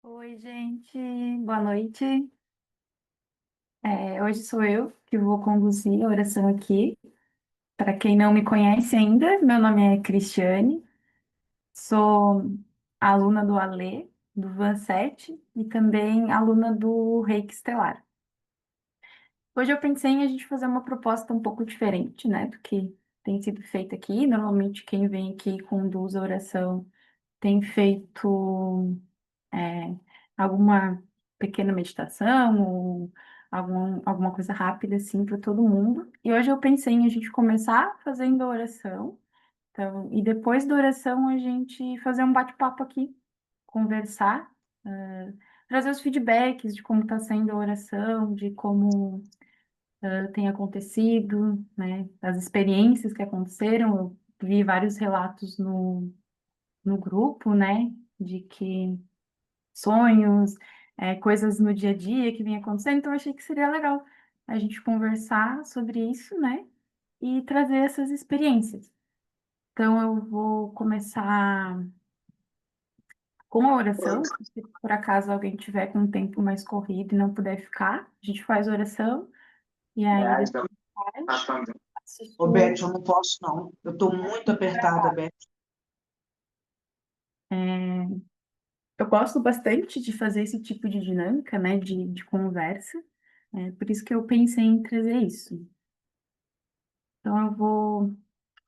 Oi, gente, boa noite. Hoje sou eu que vou conduzir a oração aqui. Para quem não me conhece ainda, meu nome é Cristiane, sou aluna do Alê, do Van 7 e também aluna do Reiki Estelar. Hoje eu pensei em a gente fazer uma proposta um pouco diferente, né, do que tem sido feito aqui. Normalmente quem vem aqui e conduz a oração tem feito é, alguma pequena meditação ou alguma coisa rápida assim para todo mundo. E hoje eu pensei em a gente começar fazendo a oração, então, e depois da oração a gente fazer um bate-papo aqui, conversar, trazer os feedbacks de como está sendo a oração, de como tem acontecido, né, as experiências que aconteceram. Eu vi vários relatos no grupo, né, de que sonhos, coisas no dia a dia que vem acontecendo. Então, eu achei que seria legal a gente conversar sobre isso, né? E trazer essas experiências. Então, eu vou começar com a oração. Se por acaso alguém tiver com um tempo mais corrido e não puder ficar, a gente faz a oração e aí depois faz, Ô, assiste Beth, o. eu não posso, não. Eu estou muito apertada, Beth. é, Eu gosto bastante de fazer esse tipo de dinâmica, né? De conversa. Por isso que eu pensei em trazer isso. Então, eu vou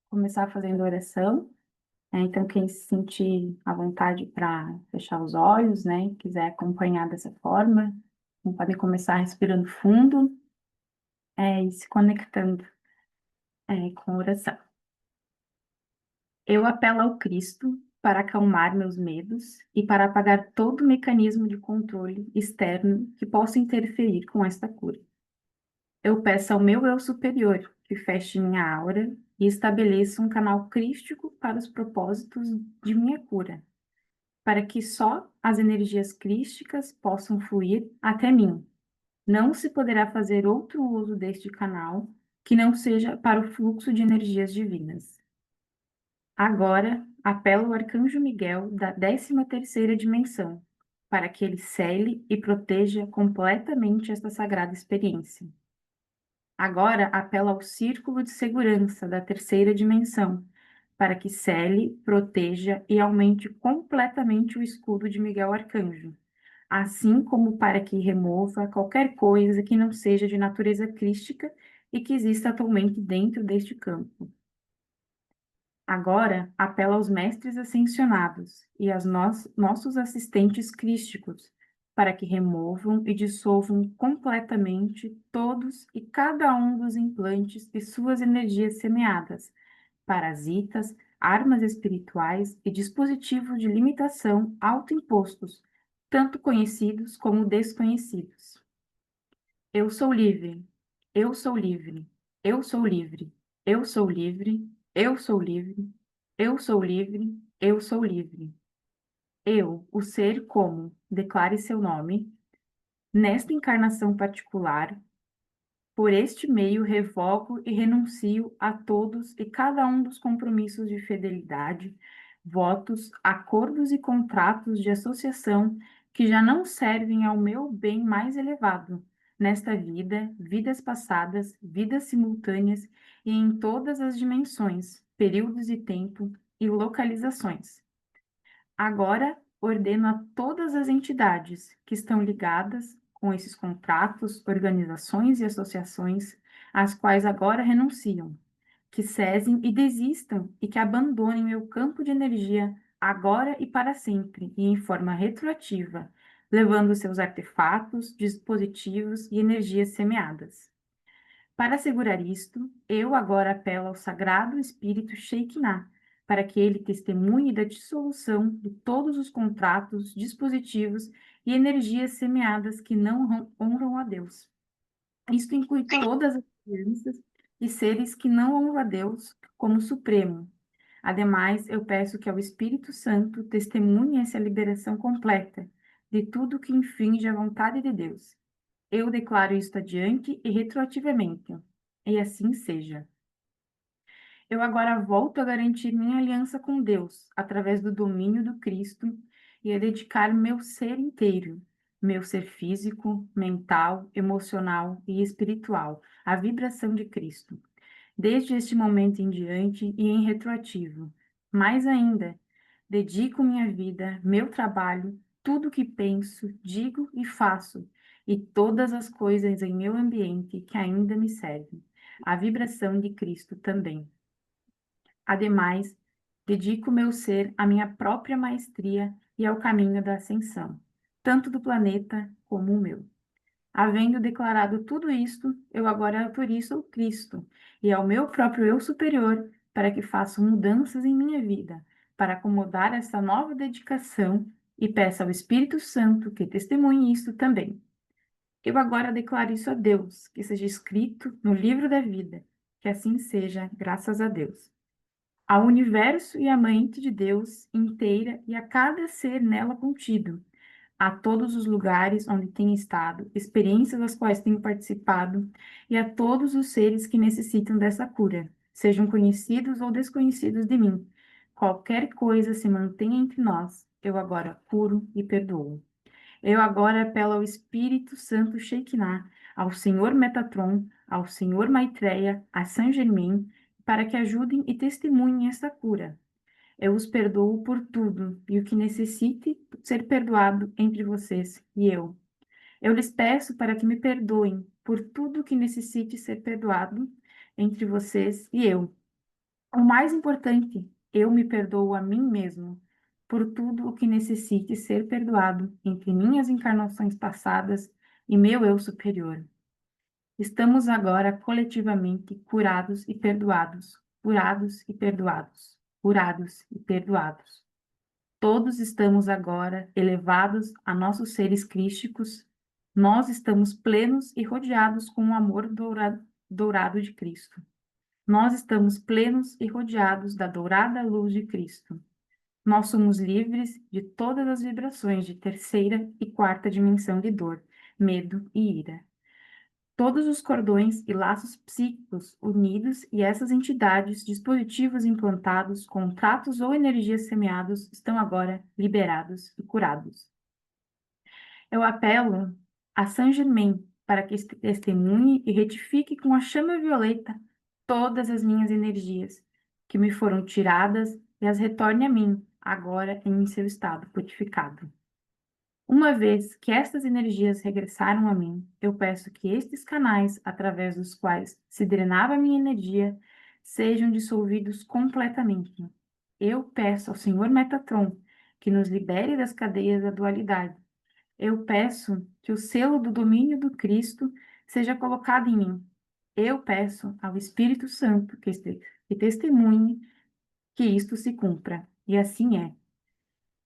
começar fazendo oração. Então, quem se sentir à vontade para fechar os olhos, né, quiser acompanhar dessa forma, pode começar respirando fundo, e se conectando, com a oração. Eu apelo ao Cristo para acalmar meus medos e para apagar todo mecanismo de controle externo que possa interferir com esta cura. Eu peço ao meu eu superior que feche minha aura e estabeleça um canal crístico para os propósitos de minha cura, para que só as energias crísticas possam fluir até mim. Não se poderá fazer outro uso deste canal que não seja para o fluxo de energias divinas. Agora, apelo ao Arcanjo Miguel da 13ª dimensão, para que ele cele e proteja completamente esta sagrada experiência. Agora apelo ao Círculo de Segurança da 3ª dimensão, para que cele, proteja e aumente completamente o escudo de Miguel Arcanjo, assim como para que remova qualquer coisa que não seja de natureza crística e que exista atualmente dentro deste campo. Agora apelo aos mestres ascensionados e aos nossos assistentes crísticos, para que removam e dissolvam completamente todos e cada um dos implantes e suas energias semeadas, parasitas, armas espirituais e dispositivos de limitação autoimpostos, tanto conhecidos como desconhecidos. Eu sou livre, eu sou livre, eu sou livre, eu sou livre, eu sou livre, eu sou livre, eu sou livre. Eu, o ser como, declare seu nome, nesta encarnação particular, por este meio revogo e renuncio a todos e cada um dos compromissos de fidelidade, votos, acordos e contratos de associação que já não servem ao meu bem mais elevado, nesta vida, vidas passadas, vidas simultâneas e em todas as dimensões, períodos e tempo e localizações. Agora, ordeno a todas as entidades que estão ligadas com esses contratos, organizações e associações, às quais agora renunciam, que cessem e desistam e que abandonem meu campo de energia agora e para sempre e em forma retroativa, levando seus artefatos, dispositivos e energias semeadas. Para assegurar isto, eu agora apelo ao Sagrado Espírito Shekinah, para que ele testemunhe da dissolução de todos os contratos, dispositivos e energias semeadas que não honram a Deus. Isto inclui todas as crianças e seres que não honram a Deus como Supremo. Ademais, eu peço que ao Espírito Santo testemunhe essa liberação completa de tudo que infringe a vontade de Deus. Eu declaro isto adiante e retroativamente. E assim seja. Eu agora volto a garantir minha aliança com Deus, através do domínio do Cristo, e a dedicar meu ser inteiro, meu ser físico, mental, emocional e espiritual, à vibração de Cristo desde este momento em diante e em retroativo. Mais ainda, dedico minha vida, meu trabalho, tudo que penso, digo e faço, e todas as coisas em meu ambiente que ainda me servem, à vibração de Cristo também. Ademais, dedico meu ser à minha própria maestria e ao caminho da ascensão, tanto do planeta como o meu. Havendo declarado tudo isto, eu agora autorizo ao Cristo e ao meu próprio eu superior para que façam mudanças em minha vida, para acomodar essa nova dedicação e peço ao Espírito Santo que testemunhe isto também. Eu agora declaro isso a Deus, que seja escrito no livro da vida, que assim seja, graças a Deus. Ao universo e à mente de Deus inteira e a cada ser nela contido, a todos os lugares onde tenho estado, experiências das quais tenho participado, e a todos os seres que necessitam dessa cura, sejam conhecidos ou desconhecidos de mim. Qualquer coisa se mantenha entre nós, eu agora curo e perdoo. Eu agora apelo ao Espírito Santo Shekinah, ao Senhor Metatron, ao Senhor Maitreya, a Saint Germain, para que ajudem e testemunhem essa cura. Eu os perdoo por tudo e o que necessite ser perdoado entre vocês e eu. Eu lhes peço para que me perdoem por tudo que necessite ser perdoado entre vocês e eu. O mais importante, eu me perdoo a mim mesmo por tudo o que necessite ser perdoado entre minhas encarnações passadas e meu eu superior. Estamos agora coletivamente curados e perdoados, curados e perdoados, curados e perdoados. Todos estamos agora elevados a nossos seres crísticos. Nós estamos plenos e rodeados com o amor dourado de Cristo. Nós estamos plenos e rodeados da dourada luz de Cristo. Nós somos livres de todas as vibrações de terceira e quarta dimensão de dor, medo e ira. Todos os cordões e laços psíquicos unidos e essas entidades, dispositivos implantados, contratos ou energias semeados estão agora liberados e curados. Eu apelo a Saint Germain para que testemunhe e retifique com a chama violeta todas as minhas energias que me foram tiradas e as retorne a mim, agora em seu estado purificado. Uma vez que estas energias regressaram a mim, eu peço que estes canais, através dos quais se drenava a minha energia, sejam dissolvidos completamente. Eu peço ao Senhor Metatron que nos libere das cadeias da dualidade. Eu peço que o selo do domínio do Cristo seja colocado em mim. Eu peço ao Espírito Santo que testemunhe que isto se cumpra. E assim é.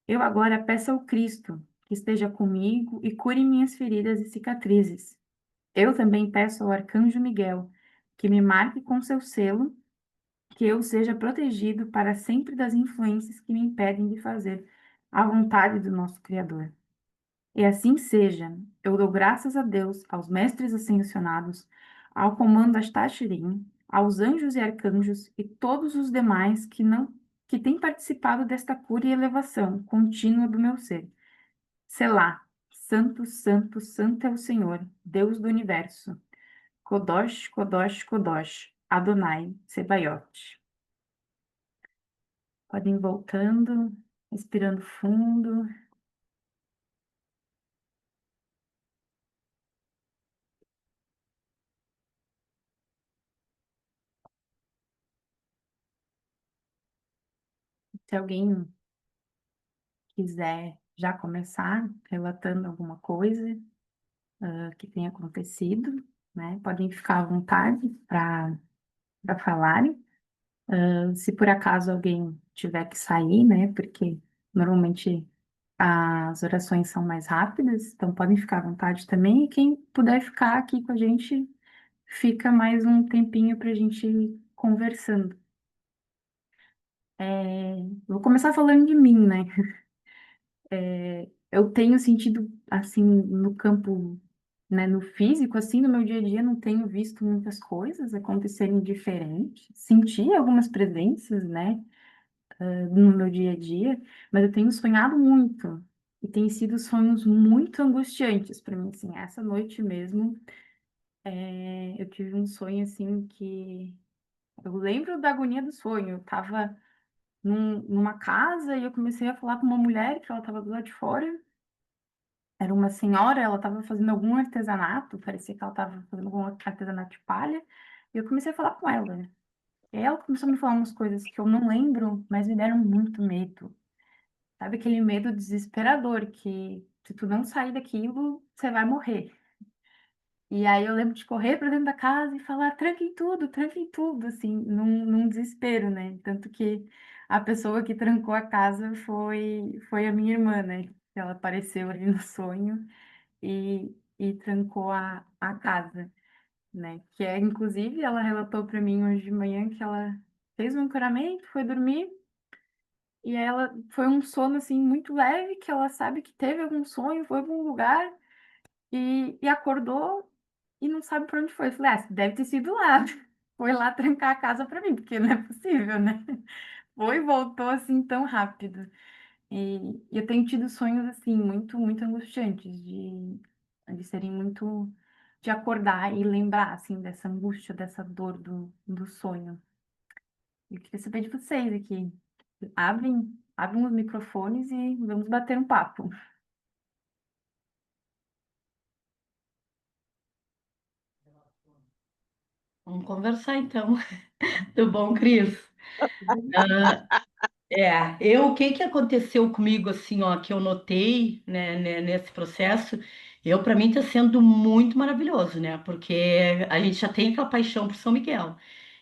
Eu agora peço ao Cristo que esteja comigo e cure minhas feridas e cicatrizes. Eu também peço ao Arcanjo Miguel que me marque com seu selo, que eu seja protegido para sempre das influências que me impedem de fazer a vontade do nosso Criador. E assim seja. Eu dou graças a Deus, aos mestres ascensionados, ao comando Astaxirim, aos anjos e arcanjos e todos os demais que têm participado desta cura e elevação contínua do meu ser. Selá, Santo, Santo, Santo é o Senhor, Deus do universo. Kodosh, Kodosh, Kodosh, Adonai, Sebaiote. Podem ir voltando, respirando fundo. Se alguém quiser já começar relatando alguma coisa que tenha acontecido, né? Podem ficar à vontade para falarem. Se por acaso alguém tiver que sair, né? Porque normalmente as orações são mais rápidas, então podem ficar à vontade também. E quem puder ficar aqui com a gente, fica mais um tempinho para a gente ir conversando. Vou começar falando de mim, né? Eu tenho sentido, assim, no campo, né, no físico, assim, no meu dia a dia, não tenho visto muitas coisas acontecerem diferentes. Senti algumas presenças, né, no meu dia a dia, mas eu tenho sonhado muito. E tem sido sonhos muito angustiantes para mim, assim. Essa noite mesmo, eu tive um sonho, assim, que... Eu lembro da agonia do sonho. Eu tava numa casa e eu comecei a falar com uma mulher que ela estava do lado de fora. Era uma senhora, ela estava fazendo algum artesanato, parecia que ela estava fazendo algum artesanato de palha. E eu comecei a falar com ela. E ela começou a me falar umas coisas que eu não lembro, mas me deram muito medo. Sabe aquele medo desesperador que se tu não sair daquilo, você vai morrer. E aí eu lembro de correr para dentro da casa e falar, tranquem tudo, assim, num desespero, né? Tanto que a pessoa que trancou a casa foi a minha irmã, né? Ela apareceu ali no sonho e trancou a casa, né? Que é, inclusive, ela relatou para mim hoje de manhã que ela fez um ancoramento, foi dormir. E ela foi um sono assim muito leve, que ela sabe que teve algum sonho, foi para um lugar e acordou e não sabe para onde foi. Eu falei, ah, deve ter sido lá. Foi lá trancar a casa para mim, porque não é possível, né? Foi e voltou assim tão rápido. E eu tenho tido sonhos assim muito angustiantes de serem muito de acordar e lembrar assim dessa angústia, dessa dor do sonho. Eu queria saber de vocês aqui. Abrem os microfones e vamos bater um papo. Vamos conversar então. Tudo bom, Cris? O que que aconteceu comigo assim, ó, que eu notei, né, nesse processo, para mim está sendo muito maravilhoso, né? Porque a gente já tem aquela paixão por São Miguel.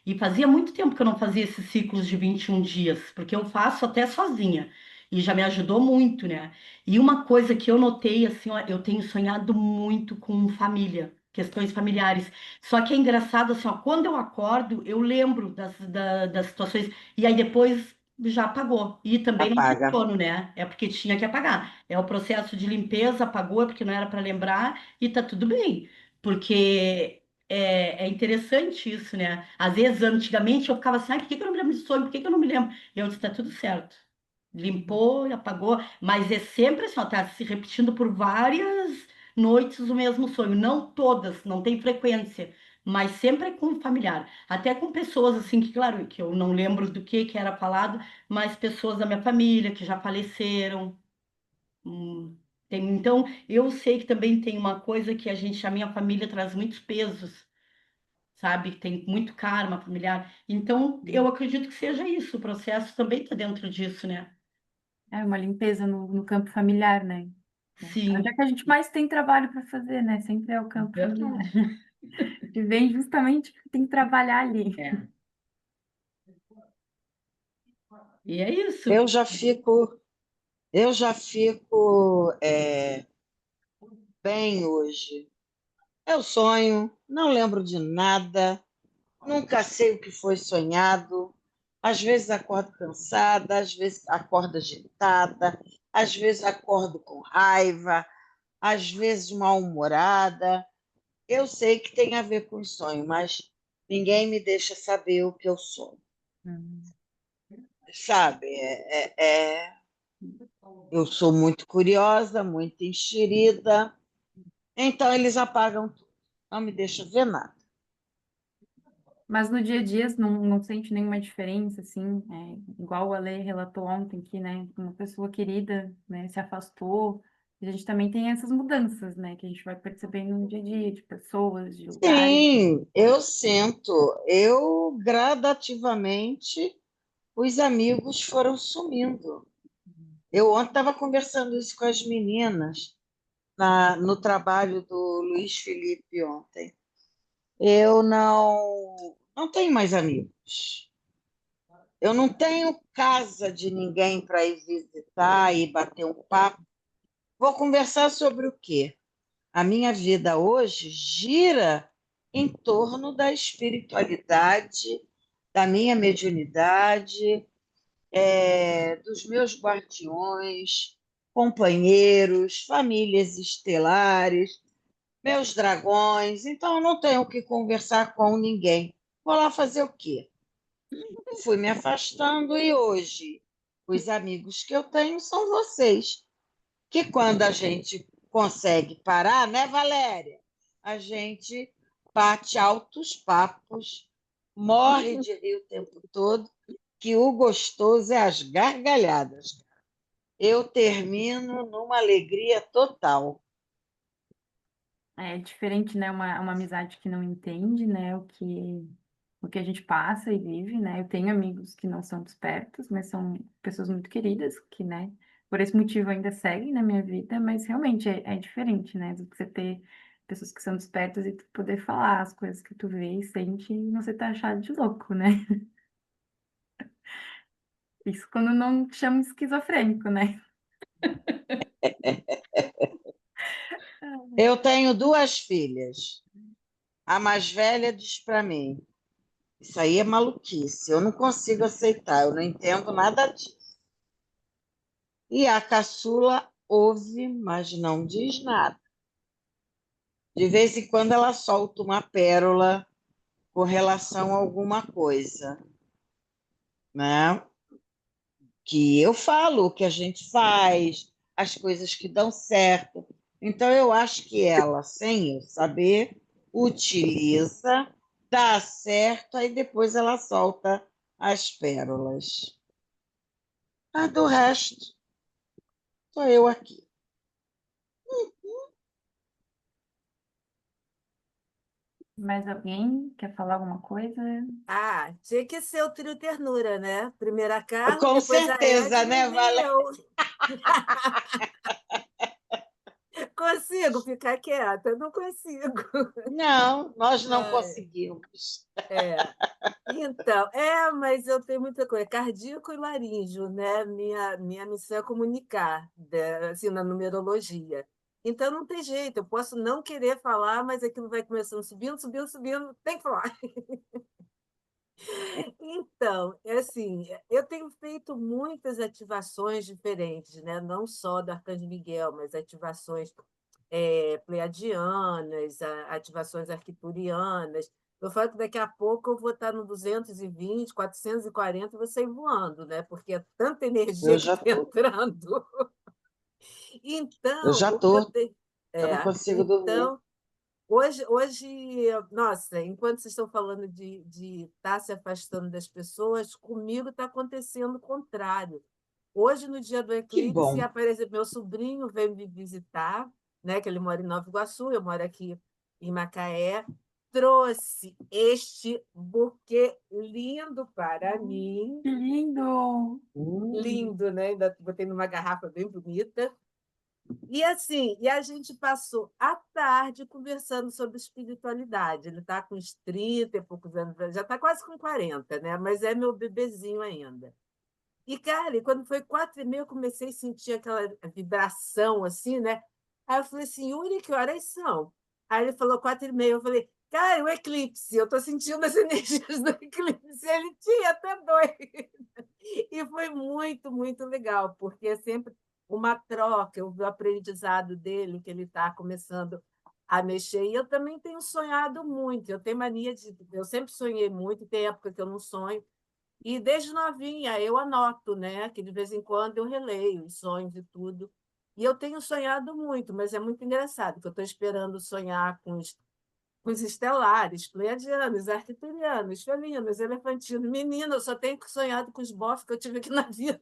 E fazia muito tempo que eu não fazia esses ciclos de 21 dias, porque eu faço até sozinha. E já me ajudou muito, né? E uma coisa que eu notei, assim, ó, eu tenho sonhado muito com família, questões familiares. Só que é engraçado, assim, ó, quando eu acordo, eu lembro das situações, e aí depois já apagou. E também não Apaga. funciono, né? É porque tinha que apagar. É o processo de limpeza, apagou, é porque não era para lembrar, e tá tudo bem. Porque é interessante isso, né? Às vezes, antigamente, eu ficava assim, ai, por que que eu não me lembro de sonho? Por que que eu não me lembro? E eu disse, tá tudo certo. Limpou e apagou, mas é sempre assim, ó, tá se repetindo por várias noites o mesmo sonho. Não todas, não tem frequência, mas sempre é com um familiar. Até com pessoas assim que, claro, que eu não lembro do que era falado, mas pessoas da minha família que já faleceram. Então, eu sei que também tem uma coisa que a minha família traz muitos pesos, sabe? Tem muito karma familiar. Então, eu acredito que seja isso. O processo também está dentro disso, né? É uma limpeza no campo familiar, né? Onde é Sim, que a gente mais tem trabalho para fazer, né? Sempre é o campo familiar. verdade. Que vem justamente porque tem que trabalhar ali. É. E é isso. Eu já fico, eu já fico bem hoje. Eu sonho, não lembro de nada, nunca sei o que foi sonhado. Às vezes acordo cansada, às vezes acordo agitada, às vezes acordo com raiva, às vezes mal-humorada. Eu sei que tem a ver com sonho, mas ninguém me deixa saber o que eu sonho. Hum. Sabe? Eu sou muito curiosa, muito enxerida, então eles apagam tudo, não me deixam ver nada. Mas no dia a dia não sente nenhuma diferença, assim, igual a Lei relatou ontem que, né, uma pessoa querida, né, se afastou. A gente também tem essas mudanças, né, que a gente vai percebendo no dia a dia, de pessoas, de lugares. Sim, eu sinto, eu gradativamente os amigos foram sumindo. Eu ontem estava conversando isso com as meninas no trabalho do Luiz Felipe ontem. Eu não tenho mais amigos. Eu não tenho casa de ninguém para ir visitar e bater um papo. Vou conversar sobre o quê? A minha vida hoje gira em torno da espiritualidade, da minha mediunidade, dos meus guardiões, companheiros, famílias estelares, meus dragões. Então, eu não tenho que conversar com ninguém. Vou lá fazer o quê? Fui me afastando e hoje Os amigos que eu tenho são vocês, que quando a gente consegue parar, né, Valéria? A gente bate altos papos, morre de rir o tempo todo, que o gostoso é as gargalhadas. Eu termino numa alegria total. É diferente, né? Uma amizade que não entende, né? O que a gente passa e vive, né? Eu tenho amigos que não são despertos, mas são pessoas muito queridas, que, né? Por esse motivo ainda seguem na minha vida, mas realmente é diferente, né? Do que você ter pessoas que são despertas e tu poder falar as coisas que tu vê e sente e não ser taxado de louco, né? Isso quando não te chama esquizofrênico, né? Eu tenho duas filhas. A mais velha diz para mim: Isso aí é maluquice, eu não consigo aceitar, eu não entendo nada disso. E a caçula ouve, mas não diz nada. De vez em quando ela solta uma pérola com relação a alguma coisa, né? Que eu falo o que a gente faz, as coisas que dão certo. Então, eu acho que ela, sem eu saber, utiliza, dá certo, aí depois ela solta as pérolas. Ah, do resto, sou eu aqui. Mais alguém quer falar alguma coisa? Ah, tinha que ser o trio ternura, né? Primeiro a Carla, Com depois a certeza, Edna e né, vem Valéria? eu. Consigo ficar quieta? Não consigo. Não, nós não Ai, conseguimos. é. Então, mas eu tenho muita coisa, cardíaco e laríngeo, né? Minha missão é comunicar, né? Assim, na numerologia. Então, não tem jeito, eu posso não querer falar, mas aquilo vai começando subindo, subindo, subindo, tem que falar. Então, é assim, eu tenho feito muitas ativações diferentes, né? Não só do Arcanjo Miguel, mas ativações pleiadianas, ativações arcturianas. Eu falo que daqui a pouco eu vou estar no 220, 440 e vou sair voando, né? Porque é tanta Eu energia que já está estou, entrando. eu Então, já o que eu estou, tenho. eu não É, consigo dormir. então, hoje, nossa, enquanto vocês estão falando de estar se afastando das pessoas, comigo está acontecendo o contrário. Hoje, no dia do Que eclipse, bom. aparece meu sobrinho, veio me visitar, né, que ele mora em Nova Iguaçu, eu moro aqui em Macaé, trouxe este buquê lindo para mim, Que lindo! Hum, lindo, né? Ainda botei numa garrafa bem bonita. E assim, a gente passou a tarde conversando sobre espiritualidade. Ele está com uns 30 e poucos anos, já está quase com 40, né? Mas é meu bebezinho ainda. E, cara, quando foi 4h30, eu comecei a sentir aquela vibração assim, né? Aí eu falei assim, Yuri, que horas são? Aí ele falou 4h30. Eu falei, cara, o eclipse, eu estou sentindo as energias do eclipse. Ele tinha até dois. E foi muito, muito legal, porque é sempre uma troca, o aprendizado dele, que ele está começando a mexer. E eu também tenho sonhado muito, eu tenho mania de. Eu sempre sonhei muito, tem época que eu não sonho. E desde novinha eu anoto, né? Que de vez em quando eu releio os sonhos e tudo. E eu tenho sonhado muito, mas é muito engraçado, que eu estou esperando sonhar com os estelares, pleiadianos, arcturianos, felinos, elefantinos. Menina, eu só tenho sonhado com os bofs que eu tive aqui na vida.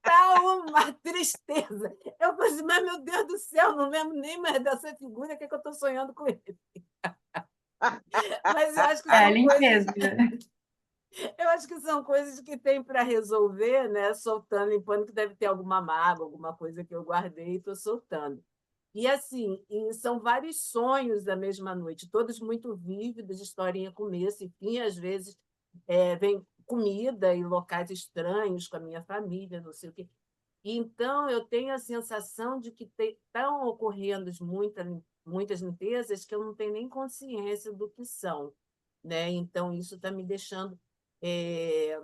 Tá uma tristeza. Eu falei assim, mas meu Deus do céu, não lembro nem mais dessa figura, que eu estou sonhando com ele. Mas eu acho que É, são coisas, limpeza. eu acho que são coisas que tem para resolver, né? Soltando, limpando, que deve ter alguma mágoa, alguma coisa que eu guardei e estou soltando. E assim, são vários sonhos da mesma noite, todos muito vívidos, historinha começo e fim, às vezes vem comida em locais estranhos com a minha família, não sei o quê. Então, eu tenho a sensação de que estão ocorrendo muitas limpezas que eu não tenho nem consciência do que são, né? Então, isso está me deixando é,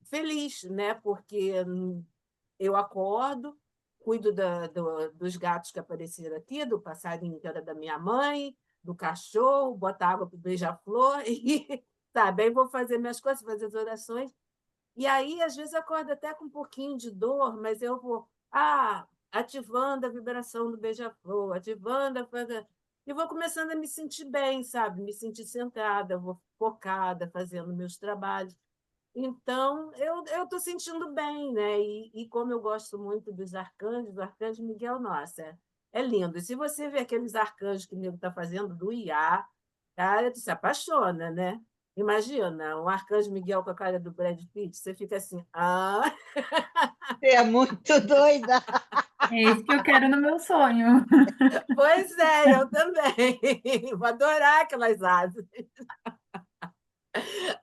feliz, né? Porque eu acordo, cuido dos gatos que apareceram aqui, do passarinho que era da minha mãe, do cachorro, boto água para o beija-flor sabe? Aí vou fazer minhas coisas, fazer as orações. E aí, às vezes, eu acordo até com um pouquinho de dor, mas eu vou, ativando a vibração do beija-flor, ativando e vou começando a me sentir bem, sabe? Me sentir centrada, vou focada, fazendo meus trabalhos. Então, eu estou sentindo bem, né? E como eu gosto muito dos arcanjos, o arcanjo Miguel, nossa, é lindo. E se você vê aqueles arcanjos que o nego está fazendo do IA, cara, tu se apaixona, né? Imagina, um arcanjo Miguel com a cara do Brad Pitt, você fica assim, Você é muito doida. É isso que eu quero no meu sonho. pois é, eu também. Vou adorar aquelas asas.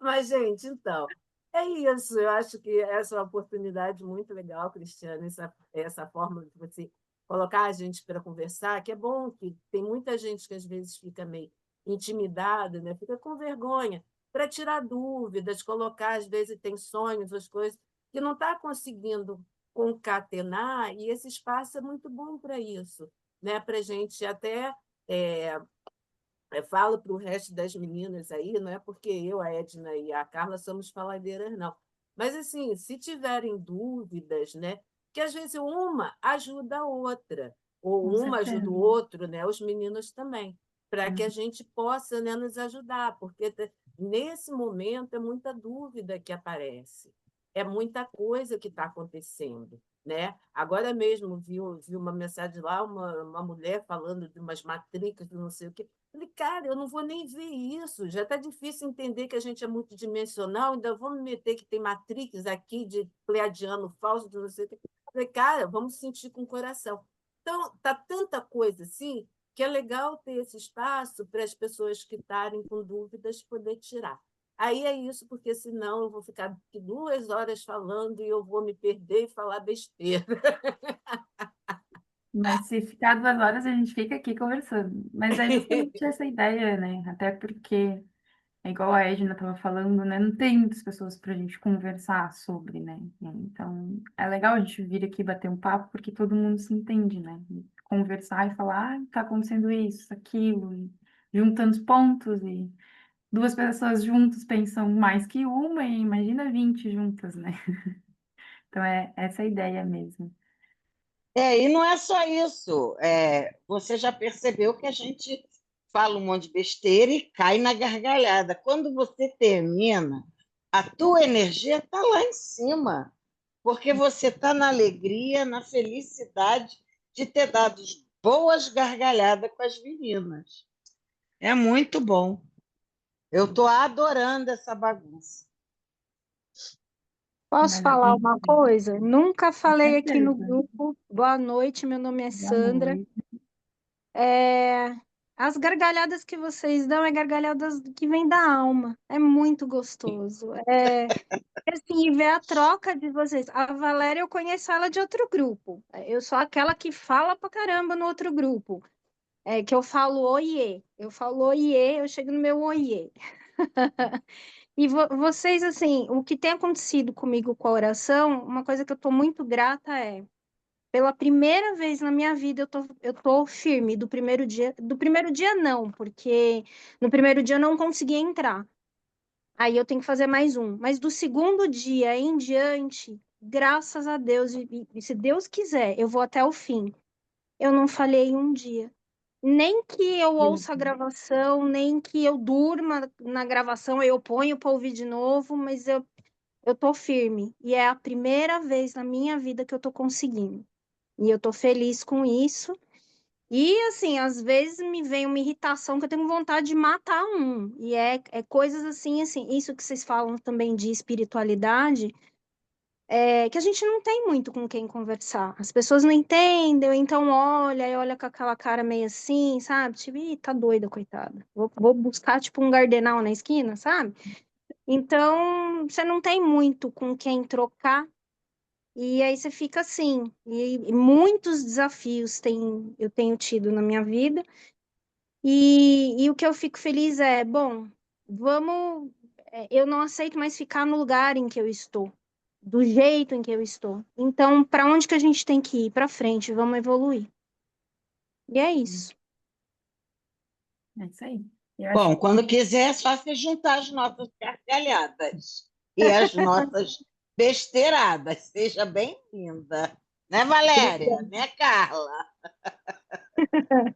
Mas, gente, então, é isso. Eu acho que essa é uma oportunidade muito legal, Cristiane, essa forma de você colocar a gente para conversar, que é bom, que tem muita gente que às vezes fica meio intimidada, né? Fica com vergonha, para tirar dúvidas, colocar, às vezes tem sonhos, as coisas, que não está conseguindo concatenar, e esse espaço é muito bom para isso, né? Para a gente até. Eu falo para o resto das meninas aí, não é porque eu, a Edna e a Carla somos faladeiras, não. Mas, assim, se tiverem dúvidas, né, que às vezes uma ajuda a outra, ou Com uma ajuda o certeza. outro, né, os meninos também, para que a Uhum. gente possa, né, nos ajudar, porque nesse momento é muita dúvida que aparece, é muita coisa que está acontecendo. Né? Agora mesmo vi uma mensagem lá, uma mulher falando de umas matrículas, não sei o quê. Falei, cara, eu não vou nem ver isso. Já está difícil entender que a gente é multidimensional, ainda vou me meter que tem matrix aqui de pleiadiano falso, de não sei o quê. Falei, cara, vamos sentir com o coração. Então, tá tanta coisa assim que é legal ter esse espaço para as pessoas que estarem com dúvidas poder tirar. Aí é isso, porque senão eu vou ficar aqui 2 horas falando e eu vou me perder e falar besteira. Mas se ficar 2 horas, a gente fica aqui conversando. Mas é justamente essa ideia, né? Até porque, é igual a Edna estava falando, né? Não tem muitas pessoas para a gente conversar sobre, né? Então, é legal a gente vir aqui bater um papo, porque todo mundo se entende, né? E conversar e falar, tá acontecendo isso, aquilo, e juntando os pontos, e duas pessoas juntas pensam mais que uma, e imagina 20 juntas, né? Então, é essa a ideia mesmo. E não é só isso. Você já percebeu que a gente fala um monte de besteira e cai na gargalhada. Quando você termina, a tua energia está lá em cima, porque você está na alegria, na felicidade de ter dado boas gargalhadas com as meninas. É muito bom. Eu estou adorando essa bagunça. Posso Mas a falar gente uma tem coisa? Nunca falei aqui no certeza. grupo. Boa noite, meu nome é Boa Sandra. noite. É, As gargalhadas que vocês dão é gargalhadas que vêm da alma. É muito gostoso. Assim, ver a troca de vocês. A Valéria, eu conheço ela de outro grupo. Eu sou aquela que fala pra caramba no outro grupo. Que eu falo oiê. Eu falo oiê, eu chego no meu oiê. E vocês, assim, o que tem acontecido comigo com a oração, uma coisa que eu tô muito grata pela primeira vez na minha vida, eu tô firme do primeiro dia. Do primeiro dia, não, porque no primeiro dia eu não consegui entrar. Aí eu tenho que fazer mais um. Mas do segundo dia em diante, graças a Deus, e se Deus quiser, eu vou até o fim. Eu não falhei um dia. Nem que eu ouça a gravação, nem que eu durma na gravação, eu ponho para ouvir de novo, mas eu tô firme. E é a primeira vez na minha vida que eu tô conseguindo. E eu tô feliz com isso. E assim, às vezes me vem uma irritação que eu tenho vontade de matar um. E é coisas assim, isso que vocês falam também de espiritualidade, que a gente não tem muito com quem conversar. As pessoas não entendem, ou então olha e olha com aquela cara meio assim, sabe? Tipo, ih, tá doida, coitada. Vou buscar, tipo, um gardenal na esquina, sabe? Então, você não tem muito com quem trocar. E aí você fica assim. E muitos desafios eu tenho tido na minha vida. E o que eu fico feliz bom, vamos. Eu não aceito mais ficar no lugar em que eu estou, do jeito em que eu estou. Então, para onde que a gente tem que ir? Para frente, vamos evoluir. E é isso. É isso aí. Eu acho Bom, quando quiser, é só se juntar as nossas gargalhadas e as nossas besteiradas. Seja bem-vinda. Né, Valéria? Né, Carla?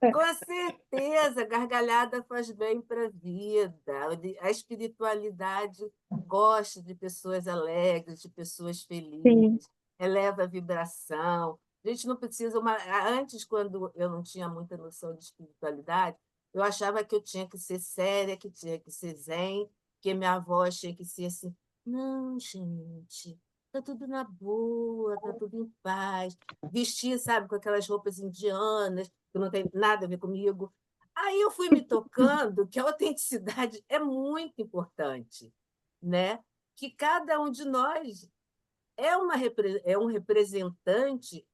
Com certeza, gargalhada faz bem para a vida. A espiritualidade gosta de pessoas alegres, de pessoas Sim, felizes, eleva a vibração. A gente não precisa Antes, quando eu não tinha muita noção de espiritualidade, eu achava que eu tinha que ser séria, que tinha que ser zen, que minha voz tinha que ser assim. Não, gente, tá tudo na boa, tá tudo em paz. Vestir, sabe, com aquelas roupas indianas que não tem nada a ver comigo. Aí eu fui me tocando que a autenticidade é muito importante, né? Que cada um de nós é um representante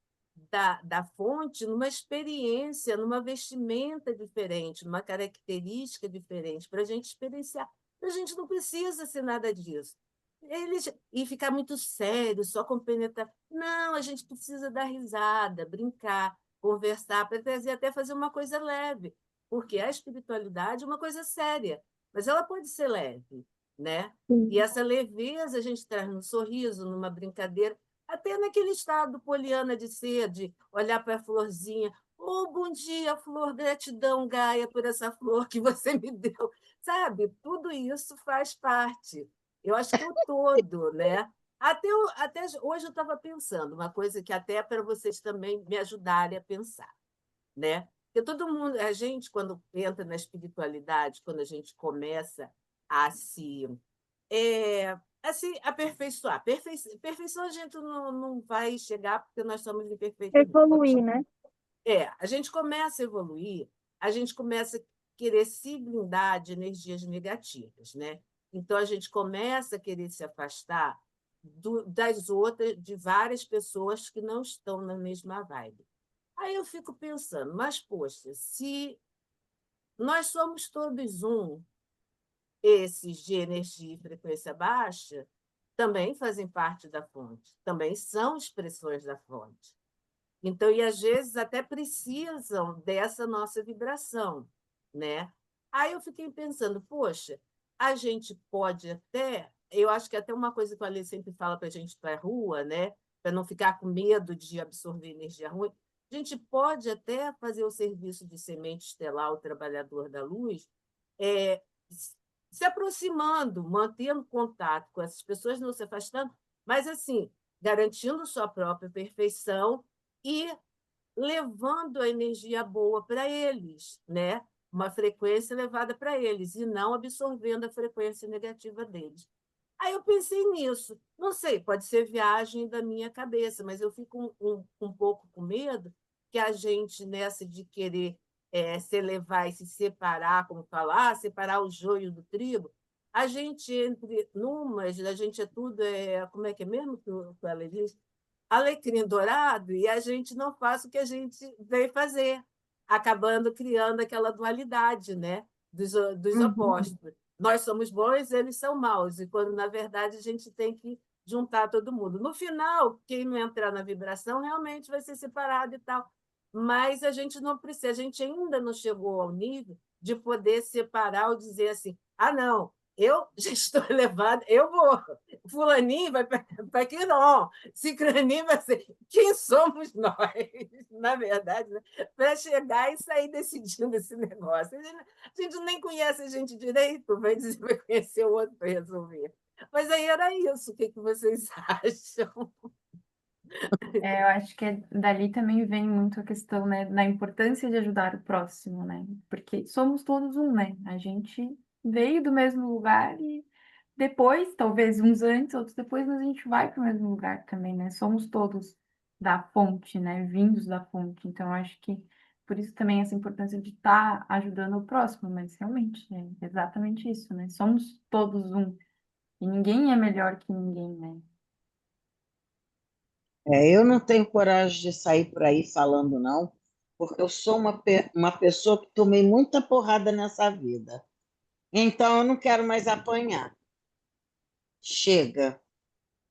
da fonte numa experiência, numa vestimenta diferente, numa característica diferente, para a gente experienciar. A gente não precisa ser nada disso. E ficar muito sério, só compenetrar. Não, a gente precisa dar risada, brincar, conversar, para trazer até fazer uma coisa leve, porque a espiritualidade é uma coisa séria, mas ela pode ser leve, né? E sim. essa leveza a gente traz no sorriso, numa brincadeira, até naquele estado poliana de ser, de olhar para a florzinha. Oh, bom dia, flor, gratidão, Gaia, por essa flor que você me deu. Sabe, tudo isso faz parte. Eu acho que o todo, né? Até hoje eu estava pensando, uma coisa que até é para vocês também me ajudarem a pensar, né? Porque todo mundo, a gente, quando entra na espiritualidade, quando a gente começa a se assim, aperfeiçoar. Perfeição a gente não vai chegar porque nós somos imperfeitos mesmo. Evoluir, né? A gente começa a evoluir, a gente começa a querer se blindar de energias negativas, né? Então a gente começa a querer se afastar das outras, de várias pessoas que não estão na mesma vibe. Aí eu fico pensando, mas poxa, se nós somos todos um, esses de energia e frequência baixa também fazem parte da fonte, também são expressões da fonte. Então, e às vezes até precisam dessa nossa vibração, né? Aí eu fiquei pensando, poxa, a gente pode até, eu acho que até uma coisa que a Alê sempre fala para a gente ir para a rua, né? Para não ficar com medo de absorver energia ruim, a gente pode até fazer o serviço de semente estelar, o trabalhador da luz, é, se aproximando, mantendo contato com essas pessoas, não se afastando, mas assim, garantindo sua própria perfeição e levando a energia boa para eles, né? Uma frequência elevada para eles, e não absorvendo a frequência negativa deles. Aí eu pensei nisso. Não sei, pode ser viagem da minha cabeça, mas eu fico um pouco com medo que a gente, nessa de querer se elevar e se separar, como falar, separar o joio do trigo, a gente entre numas, a gente é tudo, como é que é mesmo que ela diz? Alecrim dourado, e a gente não faz o que a gente veio fazer, acabando criando aquela dualidade, né? Dos Uhum. opostos. Nós somos bons, eles são maus, e quando, na verdade, a gente tem que juntar todo mundo. No final, quem não entrar na vibração realmente vai ser separado e tal. Mas a gente não precisa, a gente ainda não chegou ao nível de poder separar ou dizer assim: ah, não, eu já estou elevado, eu vou. Fulaninho vai para Quiron, Cicraninho vai ser. Quem somos nós, na verdade, né? Para chegar e sair decidindo esse negócio? A gente nem conhece a gente direito, vai dizer, vai conhecer o outro para resolver. Mas aí era isso. O que vocês acham? eu acho que dali também vem muito a questão, né, da importância de ajudar o próximo, né? Porque somos todos um, né? A gente veio do mesmo lugar e depois, talvez uns antes, outros depois, mas a gente vai para o mesmo lugar também, né? Somos todos da fonte, né? Vindos da fonte. Então, eu acho que por isso também essa importância de estar ajudando o próximo, mas realmente é exatamente isso, né? Somos todos um. E ninguém é melhor que ninguém, né? Eu não tenho coragem de sair por aí falando, não, porque eu sou uma pessoa que tomei muita porrada nessa vida. Então, eu não quero mais apanhar. Chega.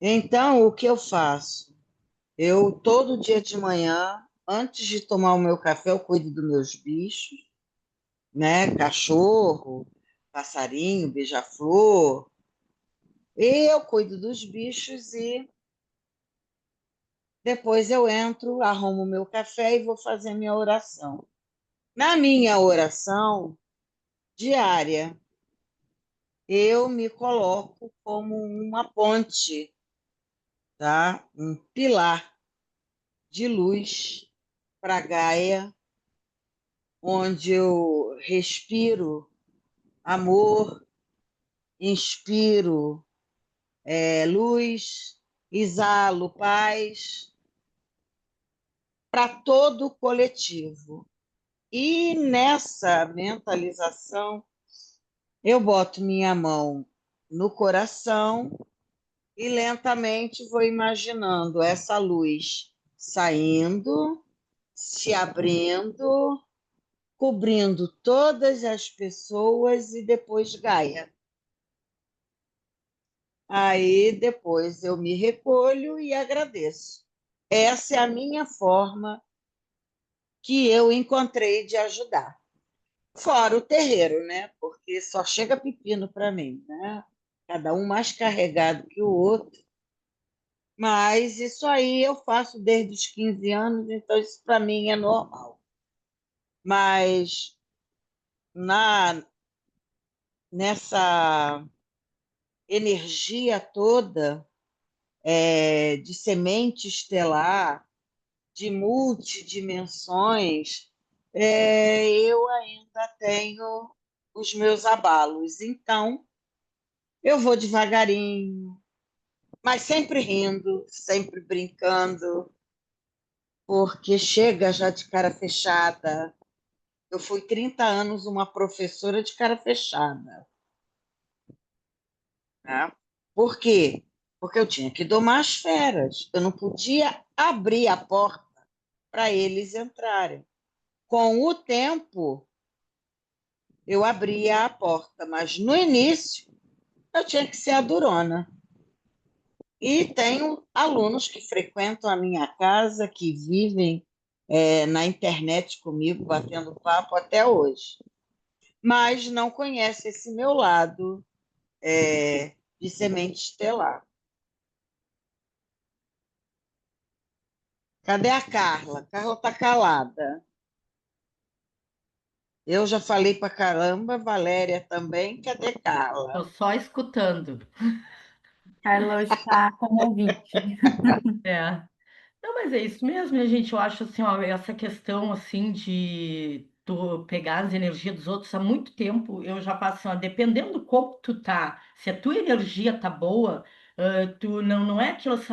Então, o que eu faço? Eu, todo dia de manhã, antes de tomar o meu café, eu cuido dos meus bichos. né? Cachorro, passarinho, beija-flor. Eu cuido dos bichos e depois eu entro, arrumo meu café e vou fazer minha oração. Na minha oração diária, eu me coloco como uma ponte, tá? Um pilar de luz para Gaia, onde eu respiro amor, inspiro luz, exalo paz para todo o coletivo. E nessa mentalização, eu boto minha mão no coração e lentamente vou imaginando essa luz saindo, se abrindo, cobrindo todas as pessoas e depois Gaia. Aí depois eu me recolho e agradeço. Essa é a minha forma que eu encontrei de ajudar. Fora o terreiro, né? Porque só chega pepino para mim, né? Cada um mais carregado que o outro. Mas isso aí eu faço desde os 15 anos, então isso para mim é normal. Mas na nessa energia toda de semente estelar, de multidimensões, eu ainda tenho os meus abalos. Então, eu vou devagarinho, mas sempre rindo, sempre brincando, porque chega já de cara fechada. Eu fui 30 anos uma professora de cara fechada, né? Por quê? Porque eu tinha que domar as feras. Eu não podia abrir a porta para eles entrarem. Com o tempo, eu abria a porta, mas no início eu tinha que ser a durona. E tenho alunos que frequentam a minha casa, que vivem na internet comigo, batendo papo até hoje, mas não conhecem esse meu lado de semente estelar. Cadê a Carla? Carla está calada. Eu já falei para caramba, Valéria também. Cadê Tô Carla? só escutando. Carla hoje está como ouvinte. É. Não, mas é isso mesmo, né, gente? Eu acho assim, ó, essa questão assim de tu pegar as energias dos outros há muito tempo, eu já faço assim, ó, dependendo do como tu tá, se a tua energia tá boa, tu não é aquilo assim,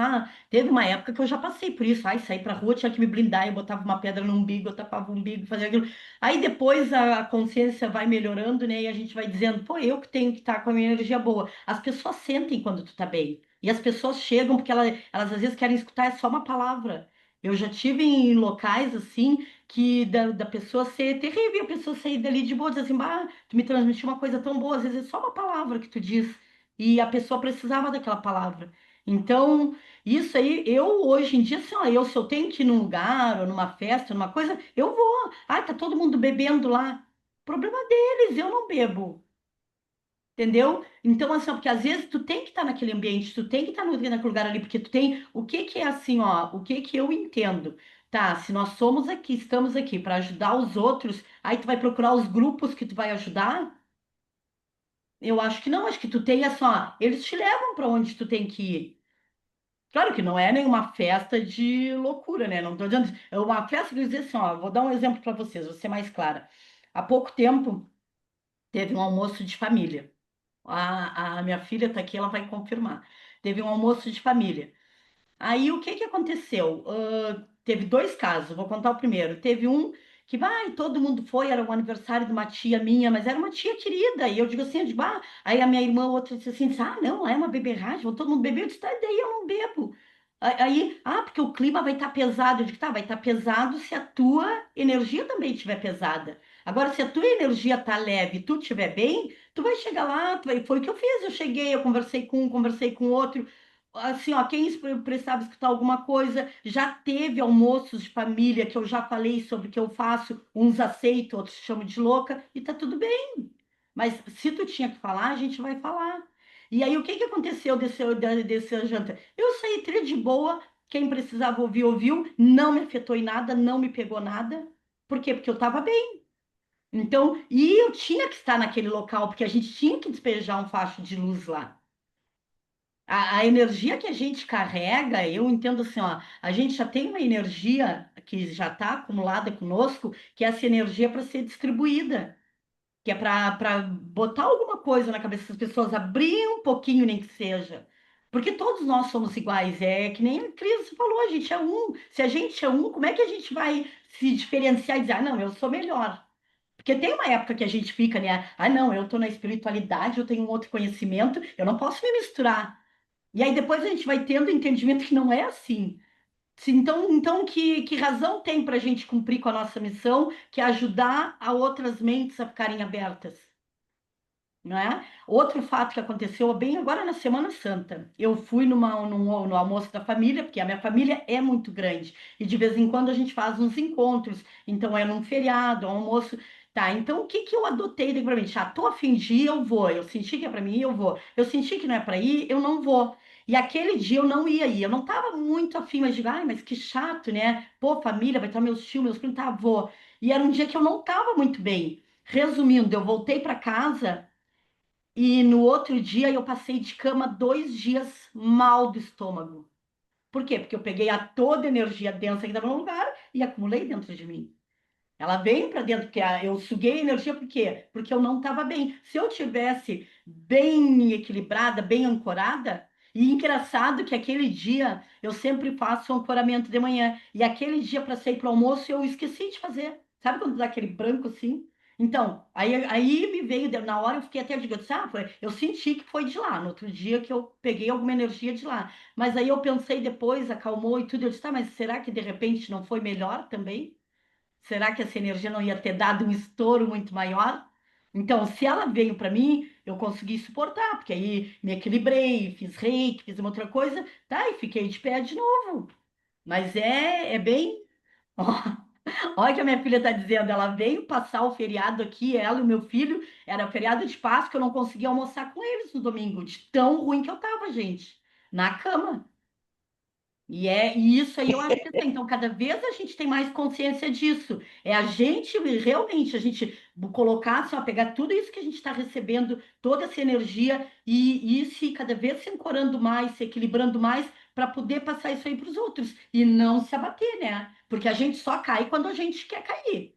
teve uma época que eu já passei por isso, ai, sair pra rua, tinha que me blindar, eu botava uma pedra no umbigo, eu tapava o umbigo, fazia aquilo. Aí depois a consciência vai melhorando, né, e a gente vai dizendo, pô, eu que tenho que estar com a minha energia boa. As pessoas sentem quando tu tá bem. E as pessoas chegam porque elas às vezes querem escutar é só uma palavra. Eu já tive em locais assim que da pessoa ser terrível, a pessoa sair dali de boa, dizer assim, bah, tu me transmitiu uma coisa tão boa, às vezes é só uma palavra que tu diz, e a pessoa precisava daquela palavra. Então, isso aí, eu hoje em dia, assim, ó, se eu tenho que ir num lugar, ou numa festa, numa coisa, eu vou. Ah, tá todo mundo bebendo lá. Problema deles, eu não bebo. Entendeu? Então, assim, ó, porque às vezes tu tem que estar naquele ambiente, tu tem que estar naquele lugar ali, porque tu tem. O que que é assim, ó? O que que eu entendo? Tá, se nós somos aqui, estamos aqui para ajudar os outros, aí tu vai procurar os grupos que tu vai ajudar? Eu acho que não, acho que tu tem assim, ó, eles te levam para onde tu tem que ir. Claro que não é nenhuma festa de loucura, né? Não tô dizendo. É uma festa que eu dizer assim, ó, vou dar um exemplo para vocês, vou ser mais clara. Há pouco tempo teve um almoço de família. A minha filha está aqui, ela vai confirmar. Teve um almoço de família. Aí o que que aconteceu? Teve dois casos, vou contar o primeiro. Teve um que, vai, todo mundo foi, era o aniversário de uma tia minha, mas era uma tia querida. E eu digo assim, eu digo, aí a minha irmã, outra disse assim, não, lá é uma beberragem, vão todo mundo beber. Eu disse, tá, daí eu não bebo. Aí, porque o clima vai estar pesado. Eu digo, tá, vai estar pesado se a tua energia também estiver pesada. Agora, se a tua energia tá leve, tu estiver bem, tu vai chegar lá, foi o que eu fiz. Eu cheguei, eu conversei com um, conversei com outro. assim, ó, quem precisava escutar alguma coisa, já teve almoços de família que eu já falei sobre o que eu faço, uns aceitam, outros chamam de louca, e tá tudo bem. Mas se tu tinha que falar, a gente vai falar. E aí, o que que aconteceu desse janta? Eu saí tri de boa, quem precisava ouvir, ouviu, não me afetou em nada, não me pegou nada. Por quê? Porque eu estava bem. Então, e eu tinha que estar naquele local, porque a gente tinha que despejar um facho de luz lá. A energia que a gente carrega, eu entendo assim, ó, a gente já tem uma energia que já está acumulada conosco, que é essa energia para ser distribuída, que é para botar alguma coisa na cabeça das pessoas, abrir um pouquinho, nem que seja. Porque todos nós somos iguais, é que nem a Cris falou, a gente é um. Se a gente é um, como é que a gente vai se diferenciar e dizer, ah, não, eu sou melhor? Porque tem uma época que a gente fica, né? Ah, não, eu estou na espiritualidade, eu tenho um outro conhecimento, eu não posso me misturar. E aí depois a gente vai tendo o entendimento que não é assim. Então que razão tem para a gente cumprir com a nossa missão, que é ajudar a outras mentes a ficarem abertas? Não é? Outro fato que aconteceu bem agora na Semana Santa. Eu fui no almoço da família, porque a minha família é muito grande, e de vez em quando a gente faz uns encontros, então é num feriado, um almoço. Tá, então o que que eu adotei daqui pra mim? Ah, tô a fim de ir, eu vou. Eu senti que é pra mim, eu vou. Eu senti que não é pra ir, eu não vou. E aquele dia eu não ia ir. Eu não tava muito afim, mas digo, ai, mas que chato, né? Pô, família, vai estar meus tios, meus primos, tá, vou. E era um dia que eu não tava muito bem. Resumindo, eu voltei para casa. E no outro dia eu passei de cama 2 dias mal do estômago. Por quê? Porque eu peguei toda a energia densa que estava no lugar e acumulei dentro de mim. Ela veio para dentro, porque eu suguei a energia, por quê? Porque eu não estava bem. Se eu tivesse bem equilibrada, bem ancorada, e engraçado que aquele dia eu sempre faço o ancoramento de manhã, e aquele dia para sair para o almoço eu esqueci de fazer. Sabe quando dá aquele branco assim? Então, aí me veio, na hora eu fiquei até, eu disse, eu senti que foi de lá, no outro dia que eu peguei alguma energia de lá. Mas aí eu pensei depois, acalmou e tudo, eu disse, tá, mas será que de repente não foi melhor também? Será que essa energia não ia ter dado um estouro muito maior? Então, se ela veio para mim, eu consegui suportar, porque aí me equilibrei, fiz reiki, fiz uma outra coisa, tá? E fiquei de pé de novo. Mas é bem. Olha o que a minha filha está dizendo. Ela veio passar o feriado aqui, ela e o meu filho. Era feriado de Páscoa, eu não conseguia almoçar com eles no domingo, de tão ruim que eu tava, gente. Na cama. E isso aí eu acho que assim, então cada vez a gente tem mais consciência disso. É a gente realmente, a gente colocar, assim, ó, pegar tudo isso que a gente está recebendo, toda essa energia e ir se cada vez se ancorando mais, se equilibrando mais, para poder passar isso aí para os outros e não se abater, né? Porque a gente só cai quando a gente quer cair.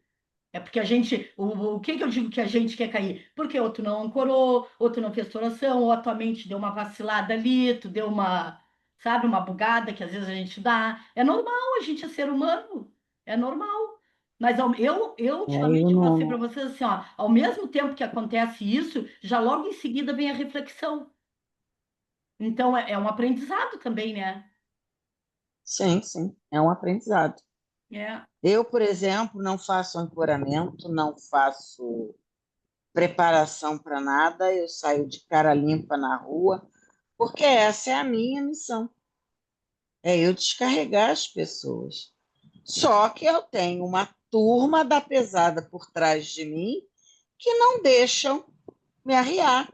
É porque a gente, o que que eu digo que a gente quer cair? Porque outro não ancorou, outro não fez oração, ou a tua mente deu uma vacilada ali, tu deu uma, sabe, uma bugada que às vezes a gente dá. É normal, a gente é ser humano, é normal. Mas eu Aí ultimamente eu passei para vocês assim, ó, ao mesmo tempo que acontece isso, já logo em seguida vem a reflexão. Então é um aprendizado também, né? sim, sim, é um aprendizado. É. Eu, por exemplo, não faço ancoramento, não faço preparação para nada, eu saio de cara limpa na rua, porque essa é a minha missão, é eu descarregar as pessoas. Só que eu tenho uma turma da pesada por trás de mim que não deixam me arriar.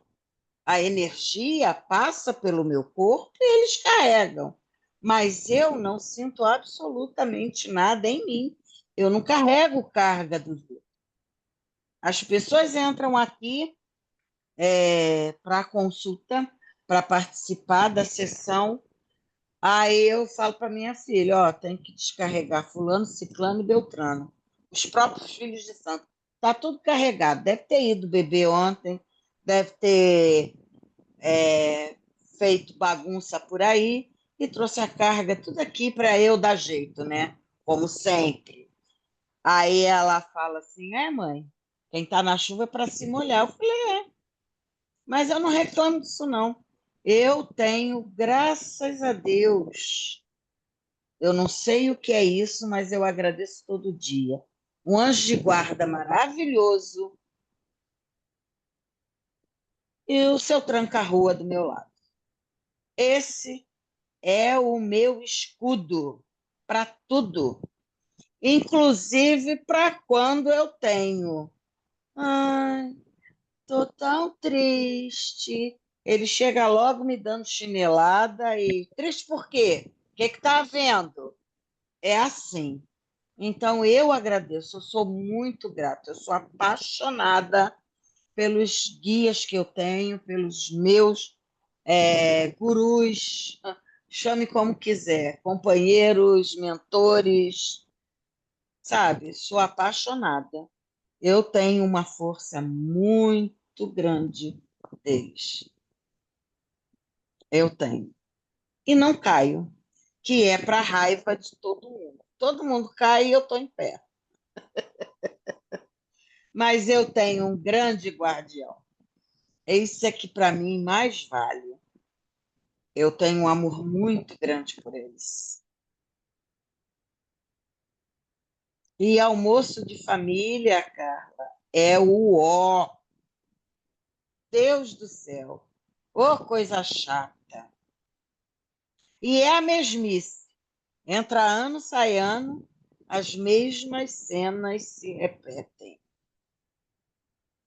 A energia passa pelo meu corpo e eles carregam, mas eu não sinto absolutamente nada em mim. Eu não carrego carga dos outros. As pessoas entram aqui para consulta, para participar da sessão. Aí eu falo para minha filha, ó, tem que descarregar fulano, ciclano e beltrano. Os próprios filhos de santo. Está tudo carregado. Deve ter ido beber ontem, deve ter feito bagunça por aí e trouxe a carga tudo aqui para eu dar jeito, né? Como sempre. Aí ela fala assim, mãe, quem está na chuva é para se molhar. Eu falei, mas eu não reclamo disso, não. Eu tenho, graças a Deus, eu não sei o que é isso, mas eu agradeço todo dia. Um anjo de guarda maravilhoso e o seu tranca-rua do meu lado. Esse é o meu escudo para tudo, inclusive para quando eu tenho. Ai, tô tão triste. Ele chega logo me dando chinelada e triste por quê? O que que tá havendo? É assim. Então eu agradeço, eu sou muito grata, eu sou apaixonada pelos guias que eu tenho, pelos meus gurus, chame como quiser, companheiros, mentores, sabe? Sou apaixonada. Eu tenho uma força muito grande deles. Eu tenho. E não caio, que é para raiva de todo mundo. Todo mundo cai e eu estou em pé. Mas eu tenho um grande guardião. Esse é que para mim mais vale. Eu tenho um amor muito grande por eles. E almoço de família, Carla, é o ó. Deus do céu. Ô, coisa chata. E é a mesmice. Entra ano, sai ano, as mesmas cenas se repetem.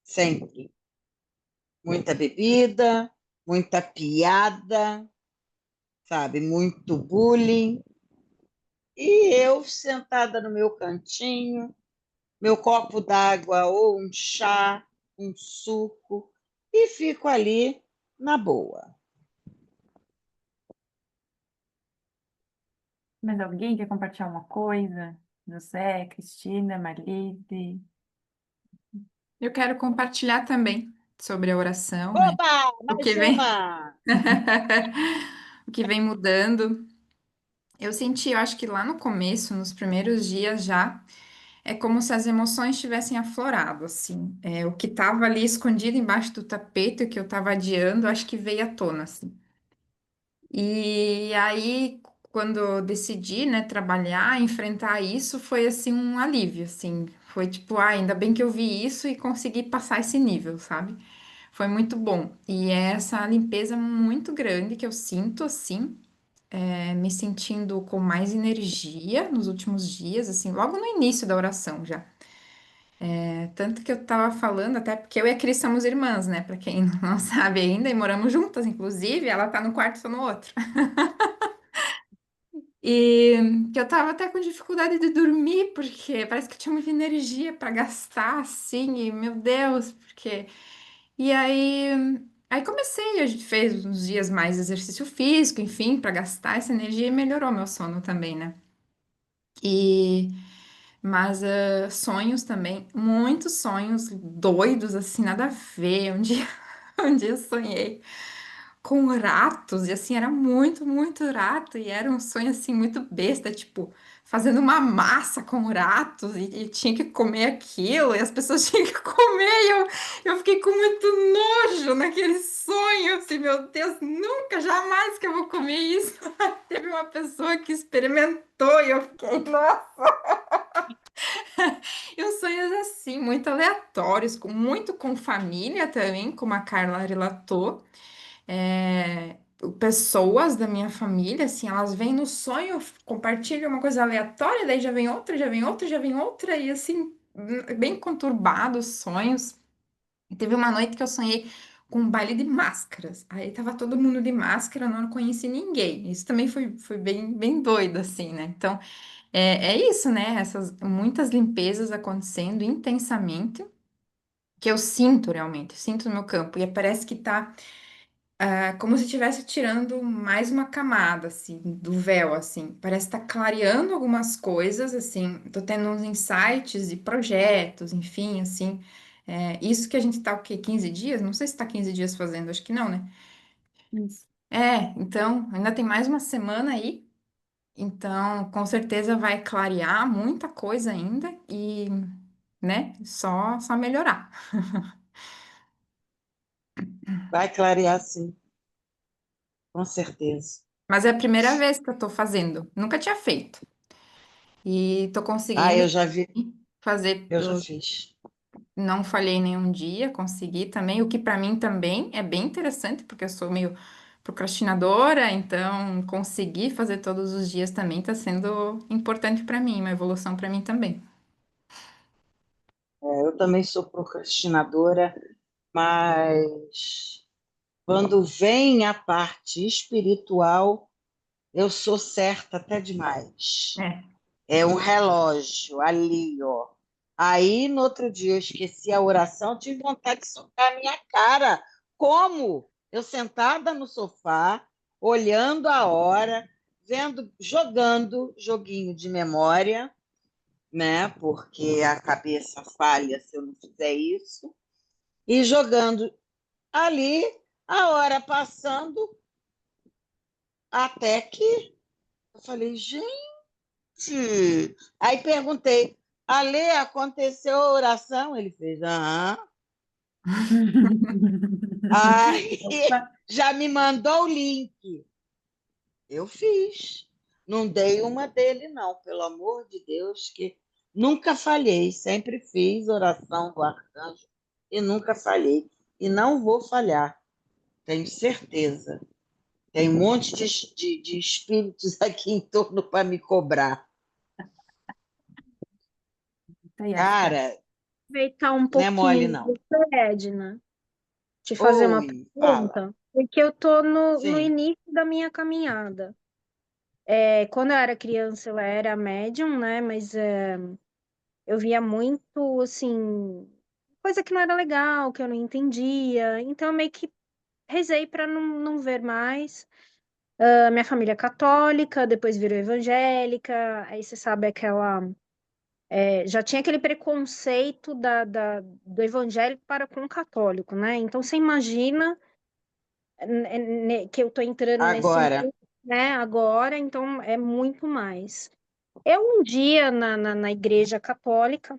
Sempre. Muita bebida, muita piada, sabe? Muito bullying. E eu sentada no meu cantinho, meu copo d'água ou um chá, um suco, e fico ali na boa. Mas alguém quer compartilhar uma coisa? José, Cristina, Marlise? Eu quero compartilhar também sobre a oração, né? Oba! O Mais que vem, uma! o que vem mudando. Eu acho que lá no começo, nos primeiros dias já, é como se as emoções tivessem aflorado, assim. O que estava ali escondido embaixo do tapete, o que eu estava adiando, acho que veio à tona, assim. E aí, quando eu decidi, né, trabalhar, enfrentar isso, foi assim um alívio, assim. Foi tipo, ainda bem que eu vi isso e consegui passar esse nível, sabe? Foi muito bom. E é essa limpeza muito grande que eu sinto, assim, me sentindo com mais energia nos últimos dias, assim, logo no início da oração já. Tanto que eu tava falando, até porque eu e a Cris somos irmãs, né? Pra quem não sabe ainda, e moramos juntas, inclusive, ela tá num quarto e eu no outro. E que eu tava até com dificuldade de dormir, porque parece que eu tinha muita energia pra gastar, assim, e meu Deus, porque. E aí comecei, a gente fez uns dias mais exercício físico, enfim, pra gastar essa energia e melhorou meu sono também, né? E. Mas sonhos também, muitos sonhos doidos, assim, nada a ver. Um dia, um dia eu sonhei com ratos, e assim, era muito, muito rato, e era um sonho assim muito besta, tipo, fazendo uma massa com ratos, e tinha que comer aquilo, e as pessoas tinham que comer, e eu fiquei com muito nojo naquele sonho, assim, meu Deus, nunca, jamais que eu vou comer isso. Teve uma pessoa que experimentou, e eu fiquei, nossa. E os sonhos assim, muito aleatórios, muito com família também, como a Carla relatou é, pessoas da minha família, assim, elas vêm no sonho, compartilham uma coisa aleatória, daí já vem outra, já vem outra, já vem outra, e assim, bem conturbados os sonhos. E teve uma noite que eu sonhei com um baile de máscaras. Aí tava todo mundo de máscara, eu não conheci ninguém. Isso também foi bem, bem doido, assim, né? Então, é isso, né? Essas muitas limpezas acontecendo intensamente, que eu sinto realmente, sinto no meu campo. E parece que tá como se estivesse tirando mais uma camada, assim, do véu, assim. Parece estar clareando algumas coisas, assim. Tô tendo uns insights e projetos, enfim, assim. Isso que a gente tá, o quê? 15 dias? Não sei se tá 15 dias fazendo, acho que não, né? Isso. Então, ainda tem mais uma semana aí. Então, com certeza vai clarear muita coisa ainda e, né, só melhorar. Vai clarear, sim, com certeza. Mas é a primeira vez que eu tô fazendo. Nunca tinha feito. E tô Ah, conseguindo eu já vi, fazer. eu já Eu fiz. não falhei nenhum dia, consegui também, o que para mim também é bem interessante, porque eu sou meio procrastinadora, então conseguir fazer todos os dias também está sendo importante para mim, uma evolução para mim também. Eu também sou procrastinadora, mas quando vem a parte espiritual, eu sou certa até demais. É. É um relógio ali, ó. Aí, no outro dia, eu esqueci a oração, tive vontade de socar a minha cara. Como? Eu sentada no sofá, olhando a hora, vendo, jogando joguinho de memória, né? Porque a cabeça falha se eu não fizer isso. E jogando ali, a hora passando, até que eu falei, gente. Aí perguntei, Ale, aconteceu a oração? Ele fez, aham. Aí Opa, já me mandou o link. Eu fiz. Não dei uma dele, não, pelo amor de Deus, que nunca falhei. Sempre fiz oração do arcanjo e nunca falhei. E não vou falhar, tenho certeza. Tem um monte de espíritos aqui em torno para me cobrar. aí, Cara, Aproveitar um não é mole, pouquinho, não. Edna, te fazer uma Oi, fala. pergunta, porque eu tô no Sim. início da minha caminhada. Quando eu era criança, eu era médium, né? Mas eu via muito, assim, coisa que não era legal, que eu não entendia. Então, eu meio que rezei para não ver mais. Minha família é católica, depois virou evangélica. Aí você sabe aquela. Já tinha aquele preconceito do evangélico para com o católico, né? Então, você imagina que eu tô entrando nesse Agora, mundo, né, agora, então é muito mais. Eu um dia na igreja católica,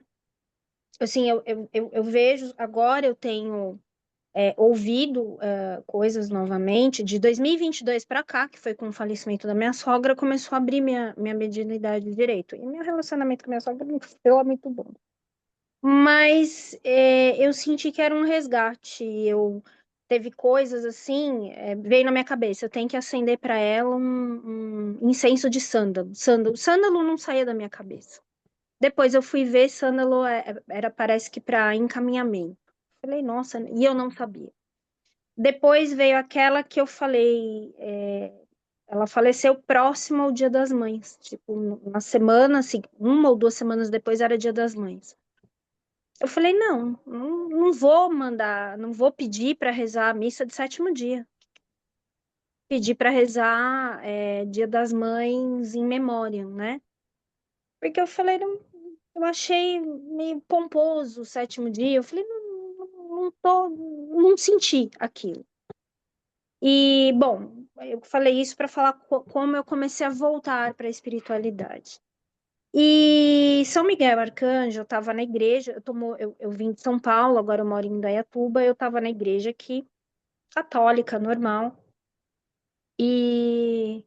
assim, eu vejo, agora eu tenho ouvido coisas novamente, de 2022 para cá, que foi com o falecimento da minha sogra, começou a abrir minha mediunidade de direito. E meu relacionamento com a minha sogra não foi muito bom. Mas eu senti que era um resgate. Eu teve coisas assim, veio na minha cabeça. Eu tenho que acender para ela um incenso de sândalo. Sândalo não saía da minha cabeça. Depois eu fui ver sândalo era parece que para encaminhamento. Falei, nossa, e eu não sabia. Depois veio aquela que eu falei, ela faleceu próximo ao Dia das Mães. Tipo, na semana, assim, 1 ou 2 semanas depois era Dia das Mães. Eu falei, não vou mandar, não vou pedir para rezar a missa de sétimo dia. Pedir para rezar Dia das Mães em memória, né? Porque eu falei, eu achei meio pomposo o sétimo dia. Eu falei, não senti aquilo. E, bom, eu falei isso para falar como eu comecei a voltar para a espiritualidade. E São Miguel Arcanjo, eu estava na igreja, eu vim de São Paulo, agora eu moro em Indaiatuba, eu estava na igreja aqui, católica, normal, e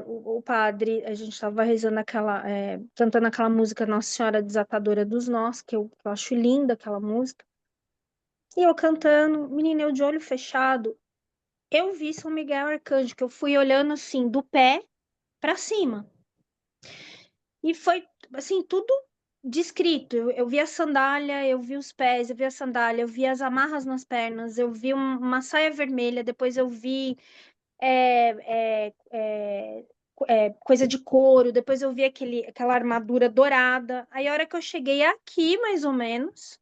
o padre, a gente estava rezando cantando aquela música Nossa Senhora Desatadora dos Nós, que eu acho linda aquela música, e eu cantando, menina, eu de olho fechado, eu vi São Miguel Arcanjo, que eu fui olhando assim, do pé para cima. E foi, assim, tudo descrito. Eu vi a sandália, eu vi os pés, eu vi a sandália, eu vi as amarras nas pernas, eu vi uma saia vermelha, depois eu vi coisa de couro, depois eu vi aquela armadura dourada. Aí, a hora que eu cheguei aqui, mais ou menos,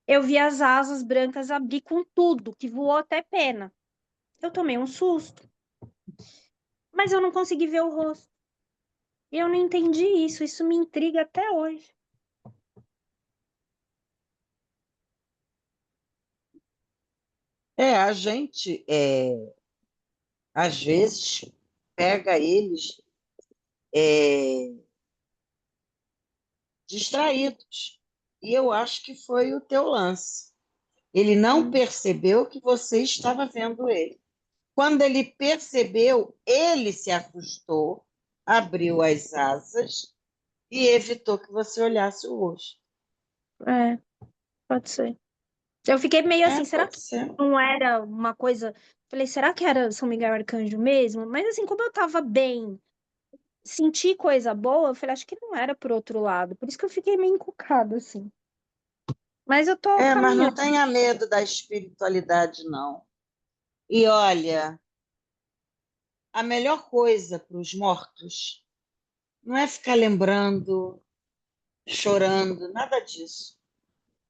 eu vi as asas brancas abrir com tudo, que voou até pena. Eu tomei um susto, mas eu não consegui ver o rosto. E eu não entendi isso me intriga até hoje. a gente, às vezes, pega eles é, distraídos. E eu acho que foi o teu lance. Ele não percebeu que você estava vendo ele. Quando ele percebeu, ele se assustou, abriu as asas e evitou que você olhasse o rosto. Pode ser. Eu fiquei meio assim, será Pode que ser. não era uma coisa. Falei, será que era São Miguel Arcanjo mesmo? Mas assim, como eu tava bem, senti coisa boa, eu falei, acho que não era por outro lado. Por isso que eu fiquei meio encucada, assim. Mas eu tô Mas não caminhando. tenha medo da espiritualidade, não. E olha, a melhor coisa para os mortos não é ficar lembrando, chorando, nada disso.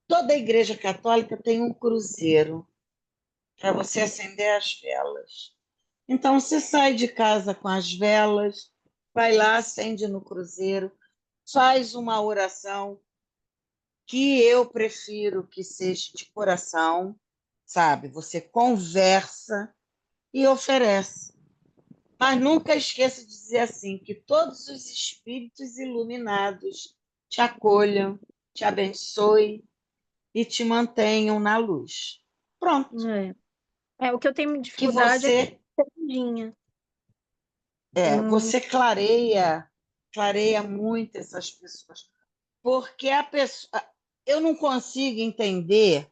Toda a Igreja Católica tem um cruzeiro para você acender as velas. Então, você sai de casa com as velas, vai lá, acende no cruzeiro, faz uma oração que eu prefiro que seja de coração, sabe? Você conversa e oferece. Mas nunca esqueça de dizer assim, que todos os espíritos iluminados te acolham, te abençoem e te mantenham na luz. Pronto. O que eu tenho Que dificuldade é com você cervejinha. Não, você clareia muito essas pessoas, porque a pessoa, eu não consigo entender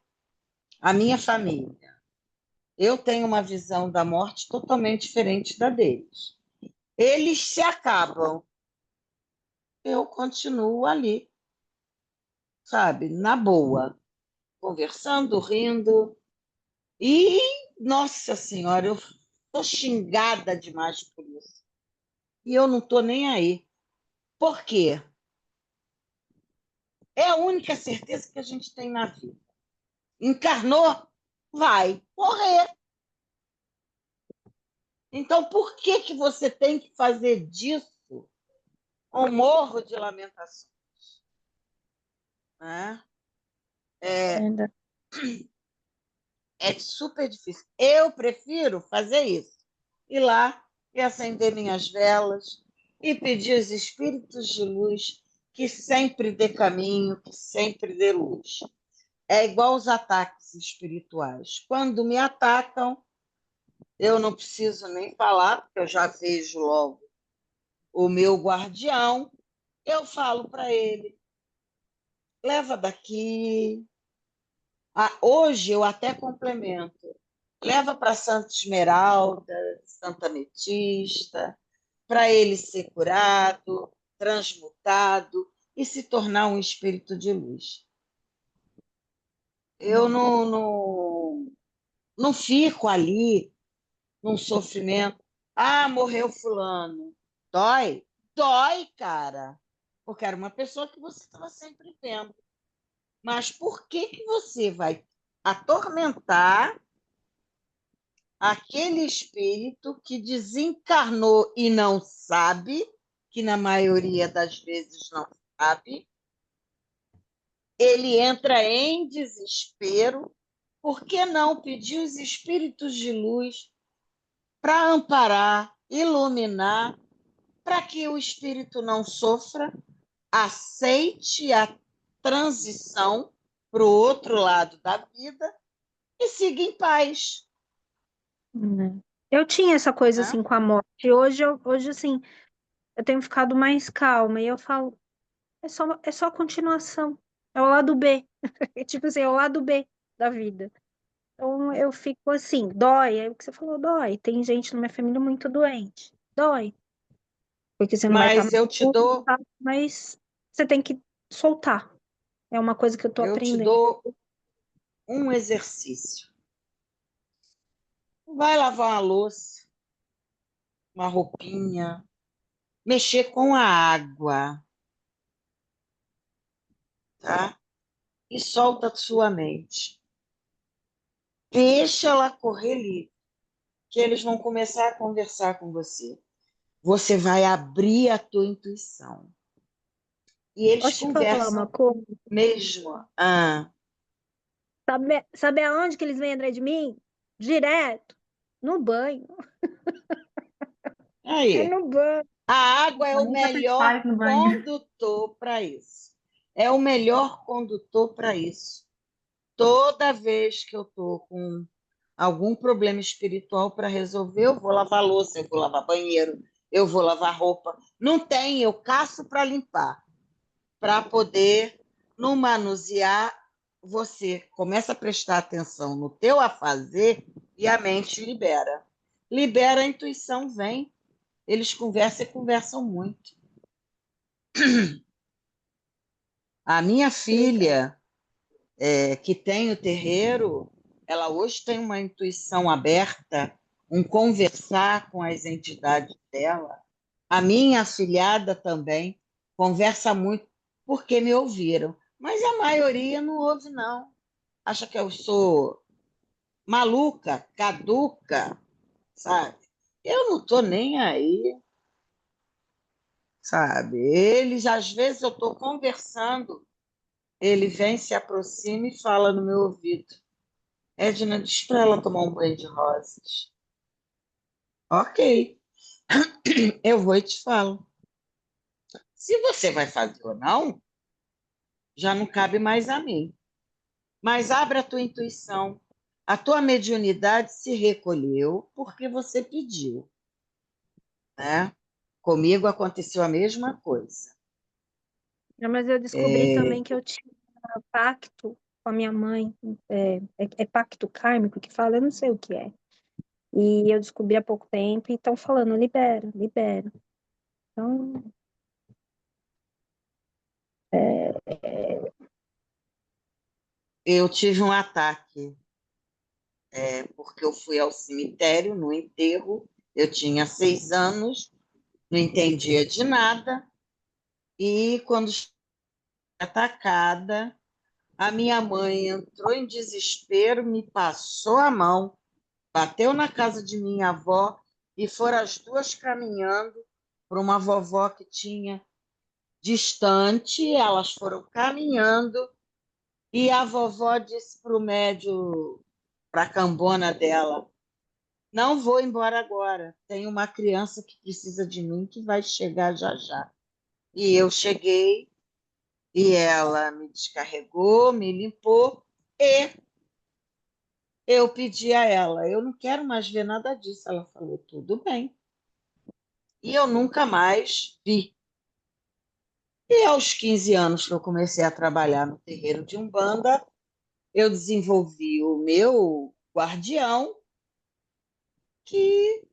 a minha família. Eu tenho uma visão da morte totalmente diferente da deles. Eles se acabam, eu continuo ali, sabe, na boa, conversando, rindo. E, nossa Senhora, eu estou xingada demais por isso. E eu não estou nem aí. Por quê? É a única certeza que a gente tem na vida. Encarnou, vai morrer. Então, por que que você tem que fazer disso um morro de lamentações? Né? ainda. É super difícil. Eu prefiro fazer isso. Ir lá e acender minhas velas e pedir aos espíritos de luz que sempre dê caminho, que sempre dê luz. É igual os ataques espirituais. Quando me atacam, eu não preciso nem falar, porque eu já vejo logo o meu guardião. Eu falo para ele: leva daqui. Hoje eu até complemento. Leva para Santa Esmeralda, Santa Ametista, para ele ser curado, transmutado e se tornar um espírito de luz. Eu não fico ali num sofrimento. Ah, morreu fulano. Dói? Dói, cara. Porque era uma pessoa que você estava sempre vendo. Mas por que que você vai atormentar aquele espírito que desencarnou e não sabe, que na maioria das vezes não sabe? Ele entra em desespero. Por que não pedir os espíritos de luz para amparar, iluminar, para que o espírito não sofra, aceite a transição para o outro lado da vida e siga em paz? Eu tinha essa coisa Né? assim com a morte. Hoje assim, eu tenho ficado mais calma e eu falo, é só continuação. É o lado B. É tipo assim, é o lado B da vida. Então eu fico assim, dói. É o que você falou, dói. Tem gente na minha família muito doente. Dói. Porque você não vai estar Mas mais junto, tá? Mas você tem que soltar. É uma coisa que eu tô eu te aprendendo. dou um exercício. Vai lavar uma louça, uma roupinha, mexer com a água, tá? E solta a sua mente. Deixa ela correr livre, que eles vão começar a conversar com você. Você vai abrir a tua intuição. E eles Posso te falar uma conversam coisa? mesmo. Sabe aonde que eles vêm atrás de mim? Direto. No banho. É Aí, no banho. a água é o Nem você melhor faz no banho. condutor para isso. É o melhor condutor para isso. Toda vez que eu estou com algum problema espiritual para resolver, eu vou lavar louça, eu vou lavar banheiro, eu vou lavar roupa. Não tem, eu caço para limpar, para poder, no manusear, você começa a prestar atenção no teu afazer e a mente libera. Libera, a intuição vem. Eles conversam e conversam muito. A minha filha, que tem o terreiro, ela hoje tem uma intuição aberta, um conversar com as entidades dela. A minha afilhada também conversa muito porque me ouviram, mas a maioria não ouve, não. Acha que eu sou maluca, caduca, sabe? Eu não estou nem aí, sabe? Eles, às vezes, eu estou conversando, ele vem, se aproxima e fala no meu ouvido. Edna, diz para ela tomar um banho de rosas. Ok, eu vou e te falo. Se você vai fazer ou não, já não cabe mais a mim. Mas abre a tua intuição. A tua mediunidade se recolheu porque você pediu, né? Comigo aconteceu a mesma coisa. Mas eu descobri também que eu tinha pacto com a minha mãe, é pacto kármico que fala, eu não sei o que é. E eu descobri há pouco tempo e estão falando, libera, libera. Então, Eu tive um ataque, porque eu fui ao cemitério no enterro, eu tinha 6 anos, não entendia de nada, e quando fui atacada, a minha mãe entrou em desespero, me passou a mão, bateu na casa de minha avó e foram as duas caminhando para uma vovó que tinha distante, elas foram caminhando e a vovó disse para o médio, para a cambona dela, não vou embora agora, tem uma criança que precisa de mim que vai chegar já já. E eu cheguei e ela me descarregou, me limpou e eu pedi a ela, eu não quero mais ver nada disso. Ela falou, tudo bem. E eu nunca mais vi. E aos 15 anos que eu comecei a trabalhar no terreiro de Umbanda, eu desenvolvi o meu guardião, que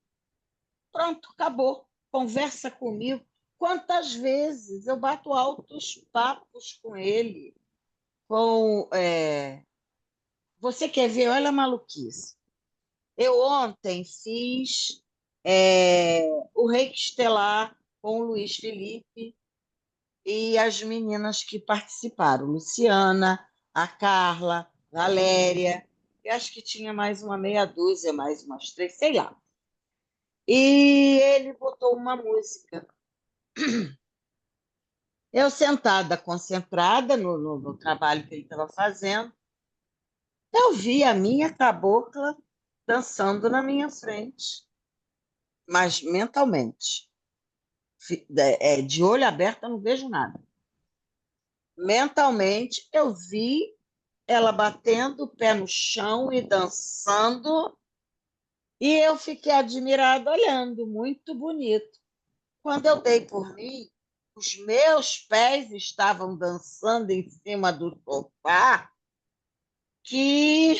pronto, acabou. Conversa comigo. Quantas vezes eu bato altos papos com ele? Você quer ver? Olha a maluquice. Eu ontem fiz o Reiki Estelar com o Luiz Felipe e as meninas que participaram, Luciana, a Carla, Valéria, eu acho que tinha mais uma meia dúzia, mais umas 3, sei lá. E ele botou uma música. Eu sentada, concentrada no trabalho que ele estava fazendo, eu vi a minha cabocla dançando na minha frente, mas mentalmente. De olho aberto, eu não vejo nada. Mentalmente, eu vi ela batendo o pé no chão e dançando, e eu fiquei admirada olhando, muito bonito. Quando eu dei por mim, os meus pés estavam dançando em cima do sofá, que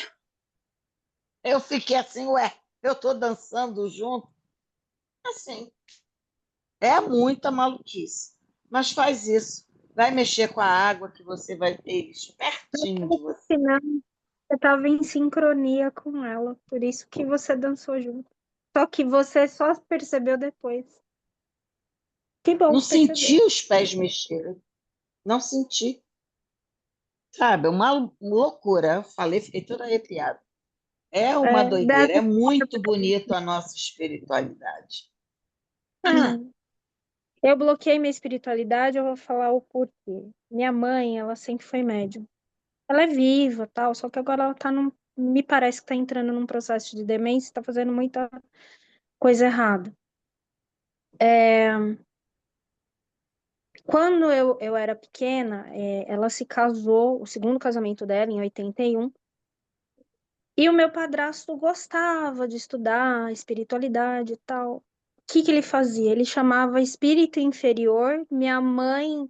eu fiquei assim, ué, eu estou dançando junto. Assim, é muita maluquice. Mas faz isso. Vai mexer com a água que você vai ter eles pertinho de você. senão você estava em sincronia com ela, por isso que você dançou junto. Só que você só percebeu depois. Que bom Não que percebeu. senti os pés mexerem. Não senti. Sabe, uma loucura. Eu falei, fiquei toda arrepiada. É uma doideira. É muito bonito a nossa espiritualidade. Ah, eu bloqueei minha espiritualidade, eu vou falar o porquê. Minha mãe, ela sempre foi médium. Ela é viva, tal, só que agora ela tá me parece que tá entrando num processo de demência, tá fazendo muita coisa errada. Quando eu era pequena, ela se casou, o segundo casamento dela, em 81, e o meu padrasto gostava de estudar espiritualidade e tal. O que que ele fazia? Ele chamava espírito inferior minha mãe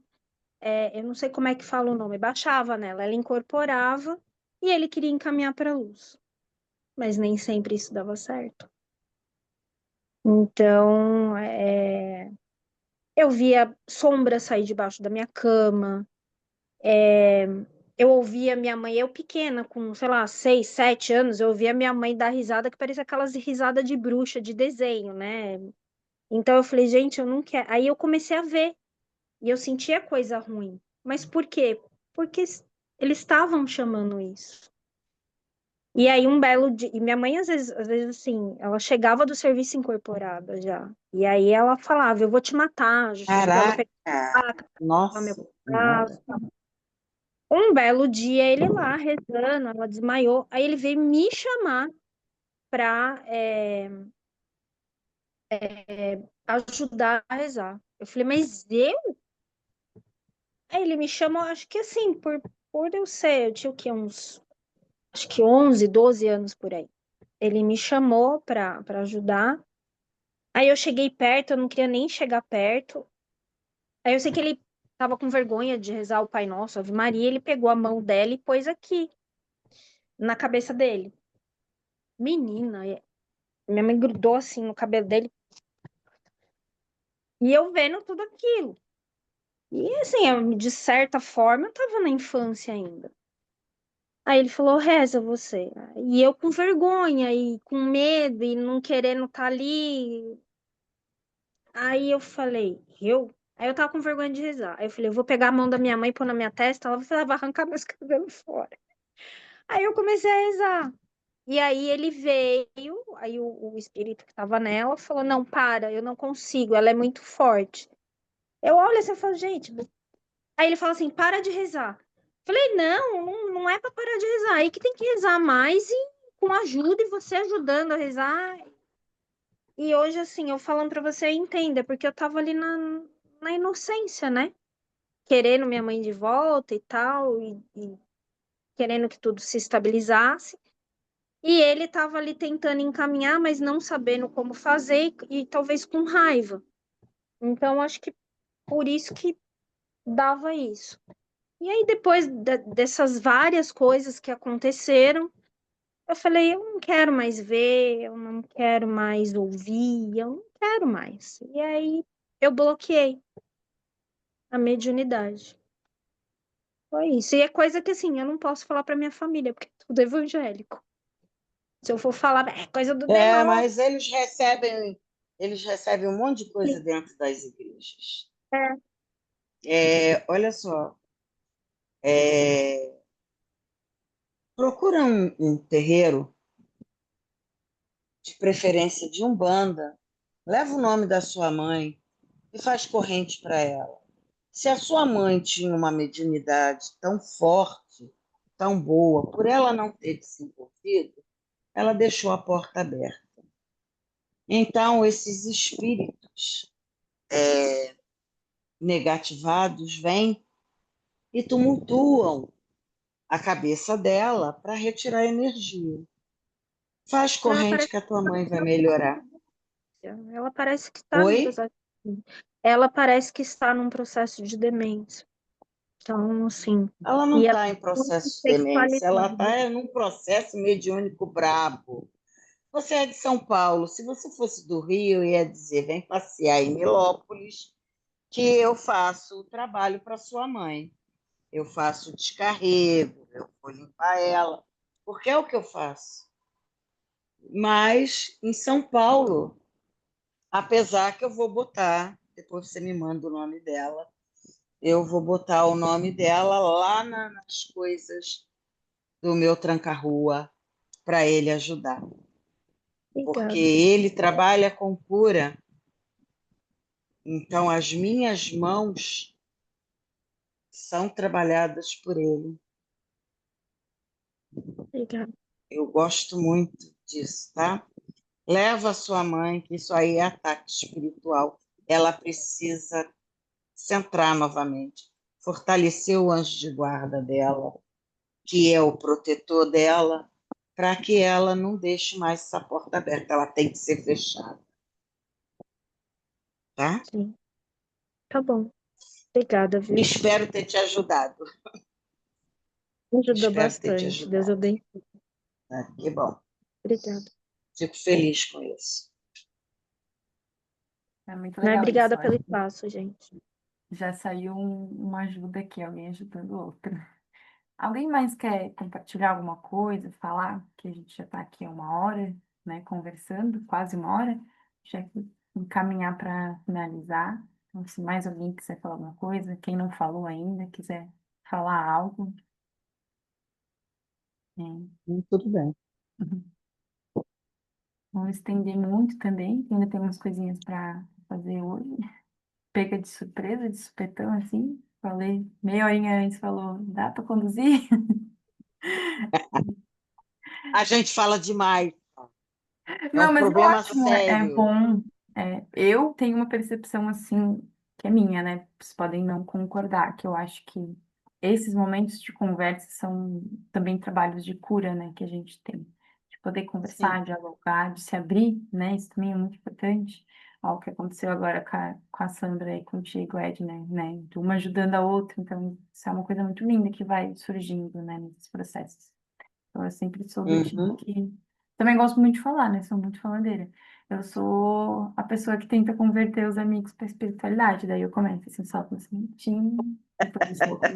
eu não sei como é que fala o nome, baixava nela, ela incorporava e ele queria encaminhar para a luz. Mas nem sempre isso dava certo. Então, eu via sombra sair debaixo da minha cama, eu ouvia minha mãe, eu pequena, com, sei lá, 6, 7 anos, eu ouvia minha mãe dar risada que parecia aquelas risadas de bruxa, de desenho, né? Então eu falei, gente, eu não quero. Aí eu comecei a ver, e eu sentia coisa ruim. Mas por quê? Porque eles estavam chamando isso. E aí um belo dia, e minha mãe às vezes assim, ela chegava do serviço incorporada já. E aí ela falava, eu vou te matar, já chegou, ela Caraca, pegava meu nossa braço. senhora. Um belo dia ele lá rezando, ela desmaiou. Aí ele veio me chamar para ajudar a rezar. Eu falei, mas eu? Aí ele me chamou, acho que assim, por eu ser, eu tinha o quê? Acho que 11, 12 anos por aí. Ele me chamou para ajudar. Aí eu cheguei perto, eu não queria nem chegar perto. Aí eu sei que ele tava com vergonha de rezar o Pai Nosso, Ave Maria, ele pegou a mão dela e pôs aqui, na cabeça dele. Menina, minha mãe grudou assim no cabelo dele e eu vendo tudo aquilo. E assim, de certa forma, eu tava na infância ainda. Aí ele falou, reza você. E eu com vergonha e com medo e não querendo estar ali. Aí eu falei, eu? Aí eu tava com vergonha de rezar. Aí eu falei, eu vou pegar a mão da minha mãe e pôr na minha testa, ela vai arrancar meus cabelos fora. Aí eu comecei a rezar. E aí ele veio, aí o espírito que tava nela falou, não, para, eu não consigo, ela é muito forte. Eu olho assim e falo, gente. Aí ele fala assim, para de rezar. Falei, não é para parar de rezar. Aí que tem que rezar mais e com ajuda e você ajudando a rezar. E hoje, assim, eu falando para você, entenda, porque eu tava ali na inocência, né? Querendo minha mãe de volta e tal, e querendo que tudo se estabilizasse. E ele tava ali tentando encaminhar, mas não sabendo como fazer e talvez com raiva. Então, acho que por isso que dava isso. E aí, depois dessas várias coisas que aconteceram, eu falei, eu não quero mais ver, eu não quero mais ouvir, eu não quero mais. E aí, eu bloqueei a mediunidade. Foi isso. E é coisa que, assim, eu não posso falar para minha família, porque é tudo evangélico. Se eu for falar, é coisa do demônio. Mas eles recebem um monte de coisa dentro das igrejas. Olha só, é, procura um terreiro, de preferência de Umbanda, leva o nome da sua mãe e faz corrente para ela. Se a sua mãe tinha uma mediunidade tão forte, tão boa, por ela não ter desenvolvido, ela deixou a porta aberta. Então, esses espíritos negativados vêm e tumultuam a cabeça dela para retirar energia. Faz Ela corrente parece, que a tua mãe vai melhorar. ela parece que está num Oi? processo. Ela parece que está num processo de demência. Então, assim, Ela não e ela está em tem muita processo de demência, ela sexualidade. está num processo mediúnico brabo. Você é de São Paulo, se você fosse do Rio, eu ia dizer, vem passear em Nilópolis, que eu faço o trabalho para sua mãe. Eu faço o descarrego, eu vou limpar ela, porque é o que eu faço. Mas em São Paulo, apesar que eu vou botar, depois você me manda o nome dela, eu vou botar o nome dela lá nas coisas do meu tranca-rua para ele ajudar. Porque Obrigada. ele trabalha com cura. Então, as minhas mãos são trabalhadas por ele. Obrigada. Eu gosto muito disso, tá? Leva a sua mãe, que isso aí é ataque espiritual. Ela precisa centrar novamente, fortalecer o anjo de guarda dela, que é o protetor dela, para que ela não deixe mais essa porta aberta. Ela tem que ser fechada, tá? Sim, tá bom. Obrigada, viu? Espero ter te ajudado. Ajudou Espero ter te bastante. Deus ajudado. abençoe. Né? Que bom. Obrigada. Fico feliz com isso. É muito Mas legal isso. obrigada Eu pelo acho que espaço, gente. já saiu uma ajuda aqui, alguém ajudando o outro. Alguém mais quer compartilhar alguma coisa, falar? Que a gente já está aqui há 1 hora, né, conversando, quase 1 hora. Já encaminhar para finalizar. Então, se mais alguém quiser falar alguma coisa, quem não falou ainda, quiser falar algo, Tudo bem. não estender muito também, que ainda tem umas coisinhas para fazer hoje. Pega de surpresa, de supetão, assim. Falei, meia horinha antes, falou, dá para conduzir? A gente fala demais. É Não, um mas é problema ótimo, é sério. bom. Eu tenho uma percepção assim, que é minha, né? Vocês podem não concordar, que eu acho que esses momentos de conversa são também trabalhos de cura, né? Que a gente tem. De poder Sim. conversar, dialogar, de se abrir, né? Isso também é muito importante. Ó, o que aconteceu agora com a Sandra e contigo, Edna, né? De uma ajudando a outra. Então, isso é uma coisa muito linda que vai surgindo, né? Nesses processos. Então, eu sempre sou do tipo Uhum. que. Também gosto muito de falar, né? Sou muito faladeira. Eu sou a pessoa que tenta converter os amigos para a espiritualidade. Daí eu começo assim, solto uma sementinha, depois eu solto.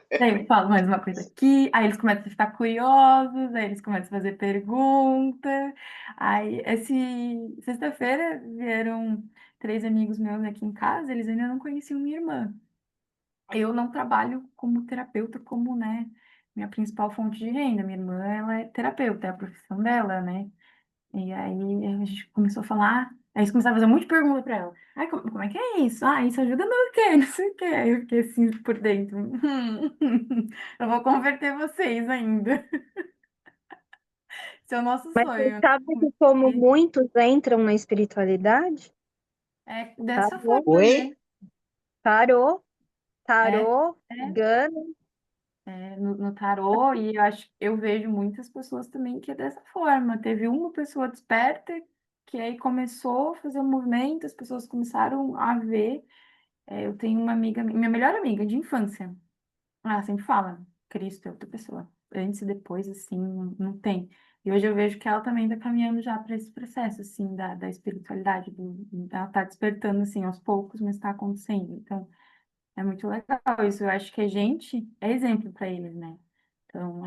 Daí eu falo mais uma coisa aqui, aí eles começam a ficar curiosos, aí eles começam a fazer pergunta. Aí, sexta-feira vieram 3 amigos meus aqui em casa, eles ainda não conheciam minha irmã. Eu não trabalho como terapeuta, como, né, minha principal fonte de renda. Minha irmã, ela é terapeuta, é a profissão dela, né? E aí a gente começou a falar, aí eles começaram a fazer um monte de pergunta para ela. Ai, como é que é isso? Ah, isso ajuda no quê? Não sei o quê. Aí eu fiquei assim por dentro. Eu vou converter vocês ainda. Esse é o nosso Mas você sonho. sabe que como muitos entram na espiritualidade, É dessa tarô, forma, né? Oi? tarô, É, tarô, é. cigana, No tarô, e eu vejo muitas pessoas também que é dessa forma. Teve uma pessoa desperta que aí começou a fazer um movimento, as pessoas começaram a ver. Eu tenho uma amiga, minha melhor amiga de infância. Ela sempre fala, Cristo é outra pessoa. Antes e depois, assim, não tem. E hoje eu vejo que ela também está caminhando já para esse processo, assim, da espiritualidade. Ela está despertando, assim, aos poucos, mas está acontecendo. Então, é muito legal isso. Eu acho que a gente é exemplo para eles, né? Então,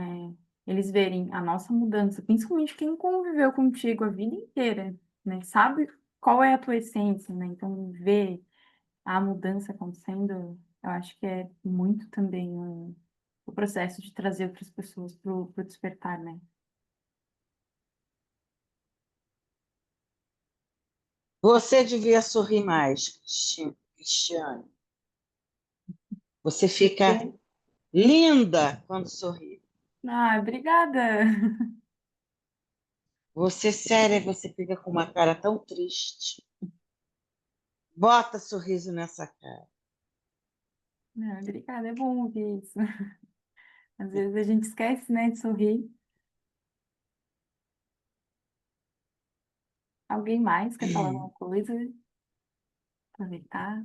eles verem a nossa mudança, principalmente quem conviveu contigo a vida inteira, né? Sabe qual é a tua essência, né? Então, ver a mudança acontecendo, eu acho que é muito também o processo de trazer outras pessoas para o despertar, né? Você devia sorrir mais, Cristiane. Você fica linda quando sorri. Ah, obrigada! Você, séria, você fica com uma cara tão triste. Bota sorriso nessa cara. Não, obrigada, é bom ouvir isso. Às vezes a gente esquece, né, de sorrir. Alguém mais quer falar alguma coisa? Aproveitar.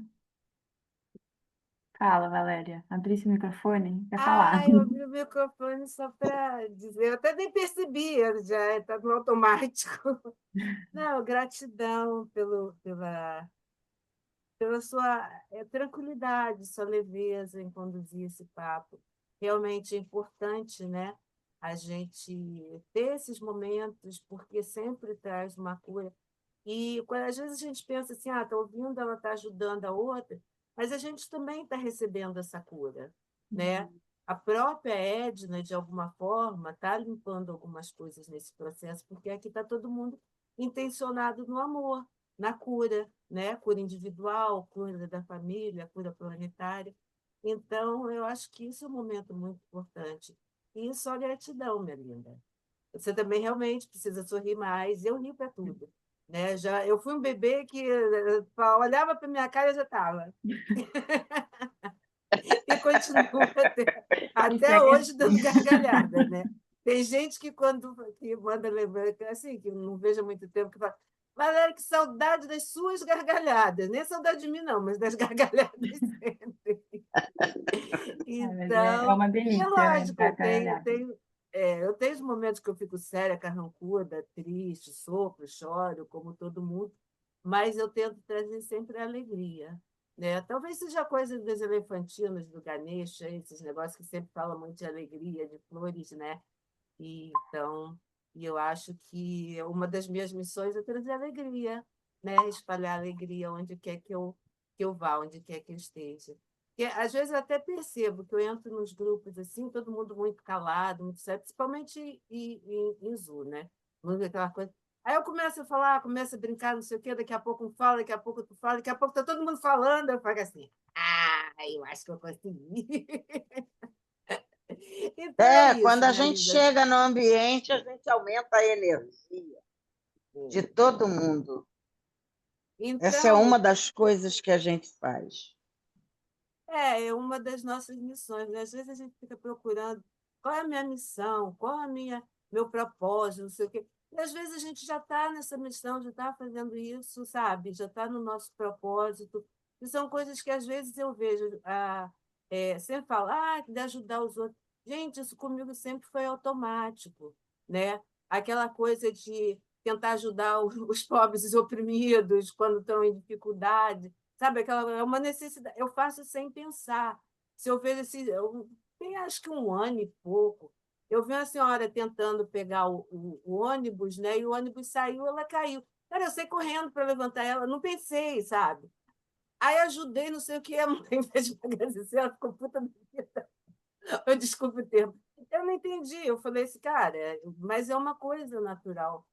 Fala, Valéria. Abri esse microfone. Quer falar? Ah, eu abri o microfone só para dizer, eu até nem percebi, já está no automático. Não, gratidão pela sua tranquilidade, sua leveza em conduzir esse papo. Realmente é importante, né? A gente ter esses momentos, porque sempre traz uma cura. E quando, às vezes a gente pensa assim, está ouvindo, ela está ajudando a outra, mas a gente também está recebendo essa cura, né? A própria Edna, de alguma forma, está limpando algumas coisas nesse processo, porque aqui está todo mundo intencionado no amor, na cura, né? Cura individual, cura da família, cura planetária. Então, eu acho que isso é um momento muito importante. E só gratidão, minha linda. Você também realmente precisa sorrir mais. Eu rio para tudo. Né? Eu fui um bebê que olhava para minha cara e já estava. E continua Isso até é hoje dando gargalhada. Né? Tem gente que quando que manda lembrar, assim, que não vejo há muito tempo, que fala, Valéria, que saudade das suas gargalhadas. Nem saudade de mim, não, mas das gargalhadas sempre. Mas é Então, uma e é delícia, né? lógico, Dar gargalhada. eu tenho os momentos que eu fico séria, carrancuda, triste, sofro, choro, como todo mundo, mas eu tento trazer sempre a alegria, né? Talvez seja coisa dos elefantinos, do Ganesha, esses negócios que sempre falam muito de alegria, de flores, né? Então, eu acho que uma das minhas missões é trazer alegria, né? Espalhar alegria onde quer que eu vá, onde quer que eu esteja. Porque, às vezes eu até percebo que eu entro nos grupos assim, todo mundo muito calado, muito sério, principalmente em Zoom, né? Muito aquela coisa. Aí eu começo a falar, começo a brincar, não sei o quê, daqui a pouco um fala, daqui a pouco tu fala, daqui a pouco está todo mundo falando, eu falo assim, eu acho que eu consegui. Então é Quando isso, a né, gente Lisa? chega no ambiente, a gente aumenta a energia de todo mundo. Essa é Então, uma das coisas que a gente faz. é uma das nossas missões, né? Às vezes a gente fica procurando qual é a minha missão, qual é meu propósito, não sei o quê. E às vezes a gente já está nessa missão, já está fazendo isso, sabe? Já está no nosso propósito. E são coisas que às vezes eu vejo, sempre falar de ajudar os outros. Gente, isso comigo sempre foi automático, né? Aquela coisa de tentar ajudar os pobres e os oprimidos quando estão em dificuldade. Sabe, aquela é uma necessidade. Eu faço sem pensar. Se eu vejo esse, eu tenho acho que um ano e pouco, eu vi uma senhora tentando pegar o ônibus, né? E o ônibus saiu, ela caiu. Cara, eu saí correndo para levantar ela, não pensei, sabe? Aí ajudei, não sei o que, a mãe, em vez de me agradecer, ela ficou puta da vida. Eu desculpe o termo. Eu não entendi. Eu falei assim, cara, mas é uma coisa natural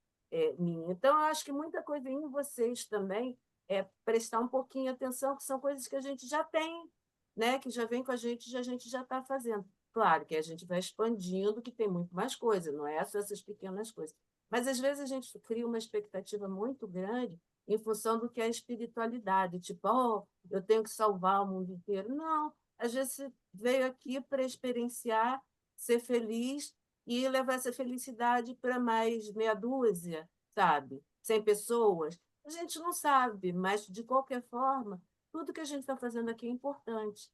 minha. Então, eu acho que muita coisa em vocês também é prestar um pouquinho atenção, que são coisas que a gente já tem, né? Que já vem com a gente já está fazendo. Claro que a gente vai expandindo, que tem muito mais coisa, não é só essas pequenas coisas. Mas, às vezes, a gente cria uma expectativa muito grande em função do que é a espiritualidade. Tipo, eu tenho que salvar o mundo inteiro. Não, às vezes você veio aqui para experienciar, ser feliz e levar essa felicidade para mais meia dúzia, sabe? 100 pessoas. A gente não sabe, mas, de qualquer forma, tudo que a gente está fazendo aqui é importante,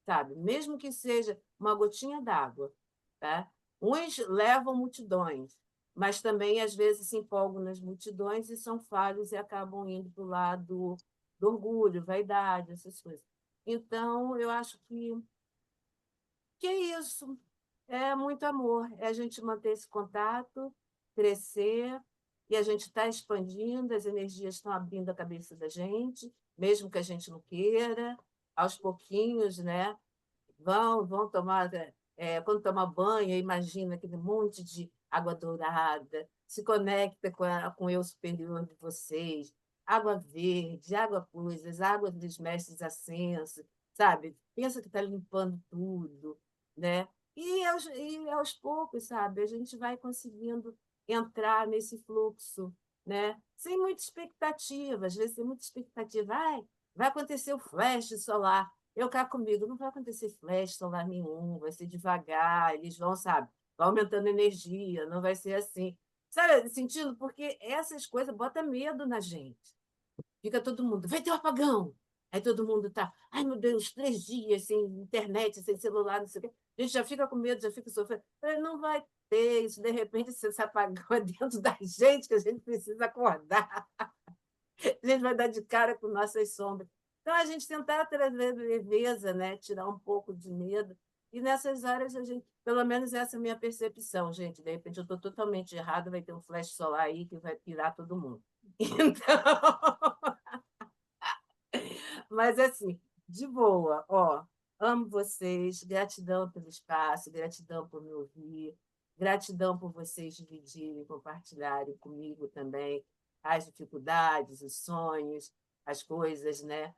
sabe? Mesmo que seja uma gotinha d'água, tá? Uns levam multidões, mas também, às vezes, se empolgam nas multidões e são falhos e acabam indo para o lado do orgulho, vaidade, essas coisas. Então, eu acho que é isso. É muito amor. É a gente manter esse contato, crescer, e a gente está expandindo, as energias estão abrindo a cabeça da gente, mesmo que a gente não queira, aos pouquinhos, né? Vão tomar, quando tomar banho, imagina aquele monte de água dourada, se conecta com o eu superior de vocês, água verde, água cruz, água dos mestres ascensos, sabe? Pensa que está limpando tudo, né? E aos poucos, sabe, a gente vai conseguindo entrar nesse fluxo, né? Sem muita expectativa, às vezes tem muita expectativa, vai acontecer o flash solar. Eu cá comigo, não vai acontecer flash solar nenhum, vai ser devagar, eles vão, sabe, vai aumentando a energia, não vai ser assim. Sabe, sentindo? Porque essas coisas botam medo na gente. Fica todo mundo, vai ter um apagão. Aí todo mundo tá, ai meu Deus, 3 dias sem internet, sem celular, não sei o quê. A gente já fica com medo, já fica sofrendo. Não vai ter isso, de repente, esse apagão é dentro da gente, que a gente precisa acordar. A gente vai dar de cara com nossas sombras. Então, a gente tentar trazer leveza, né? Tirar um pouco de medo. E nessas horas, a gente, pelo menos essa é a minha percepção, gente. De repente, eu estou totalmente errado, vai ter um flash solar aí que vai pirar todo mundo. Então, mas assim, de boa, amo vocês, gratidão pelo espaço, gratidão por me ouvir, gratidão por vocês dividirem, compartilharem comigo também as dificuldades, os sonhos, as coisas, né?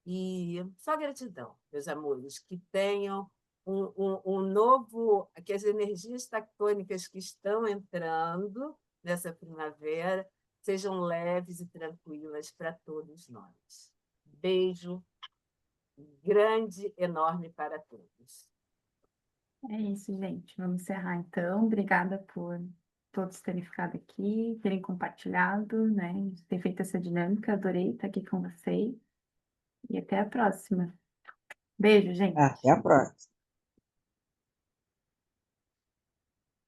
E só gratidão, meus amores, que tenham um novo, que as energias tectônicas que estão entrando nessa primavera sejam leves e tranquilas para todos nós. Beijo grande, enorme para todos. É isso, gente. Vamos encerrar então. Obrigada por todos terem ficado aqui, terem compartilhado, né? Ter feito essa dinâmica. Adorei estar aqui com vocês. E até a próxima. Beijo, gente. Até a próxima.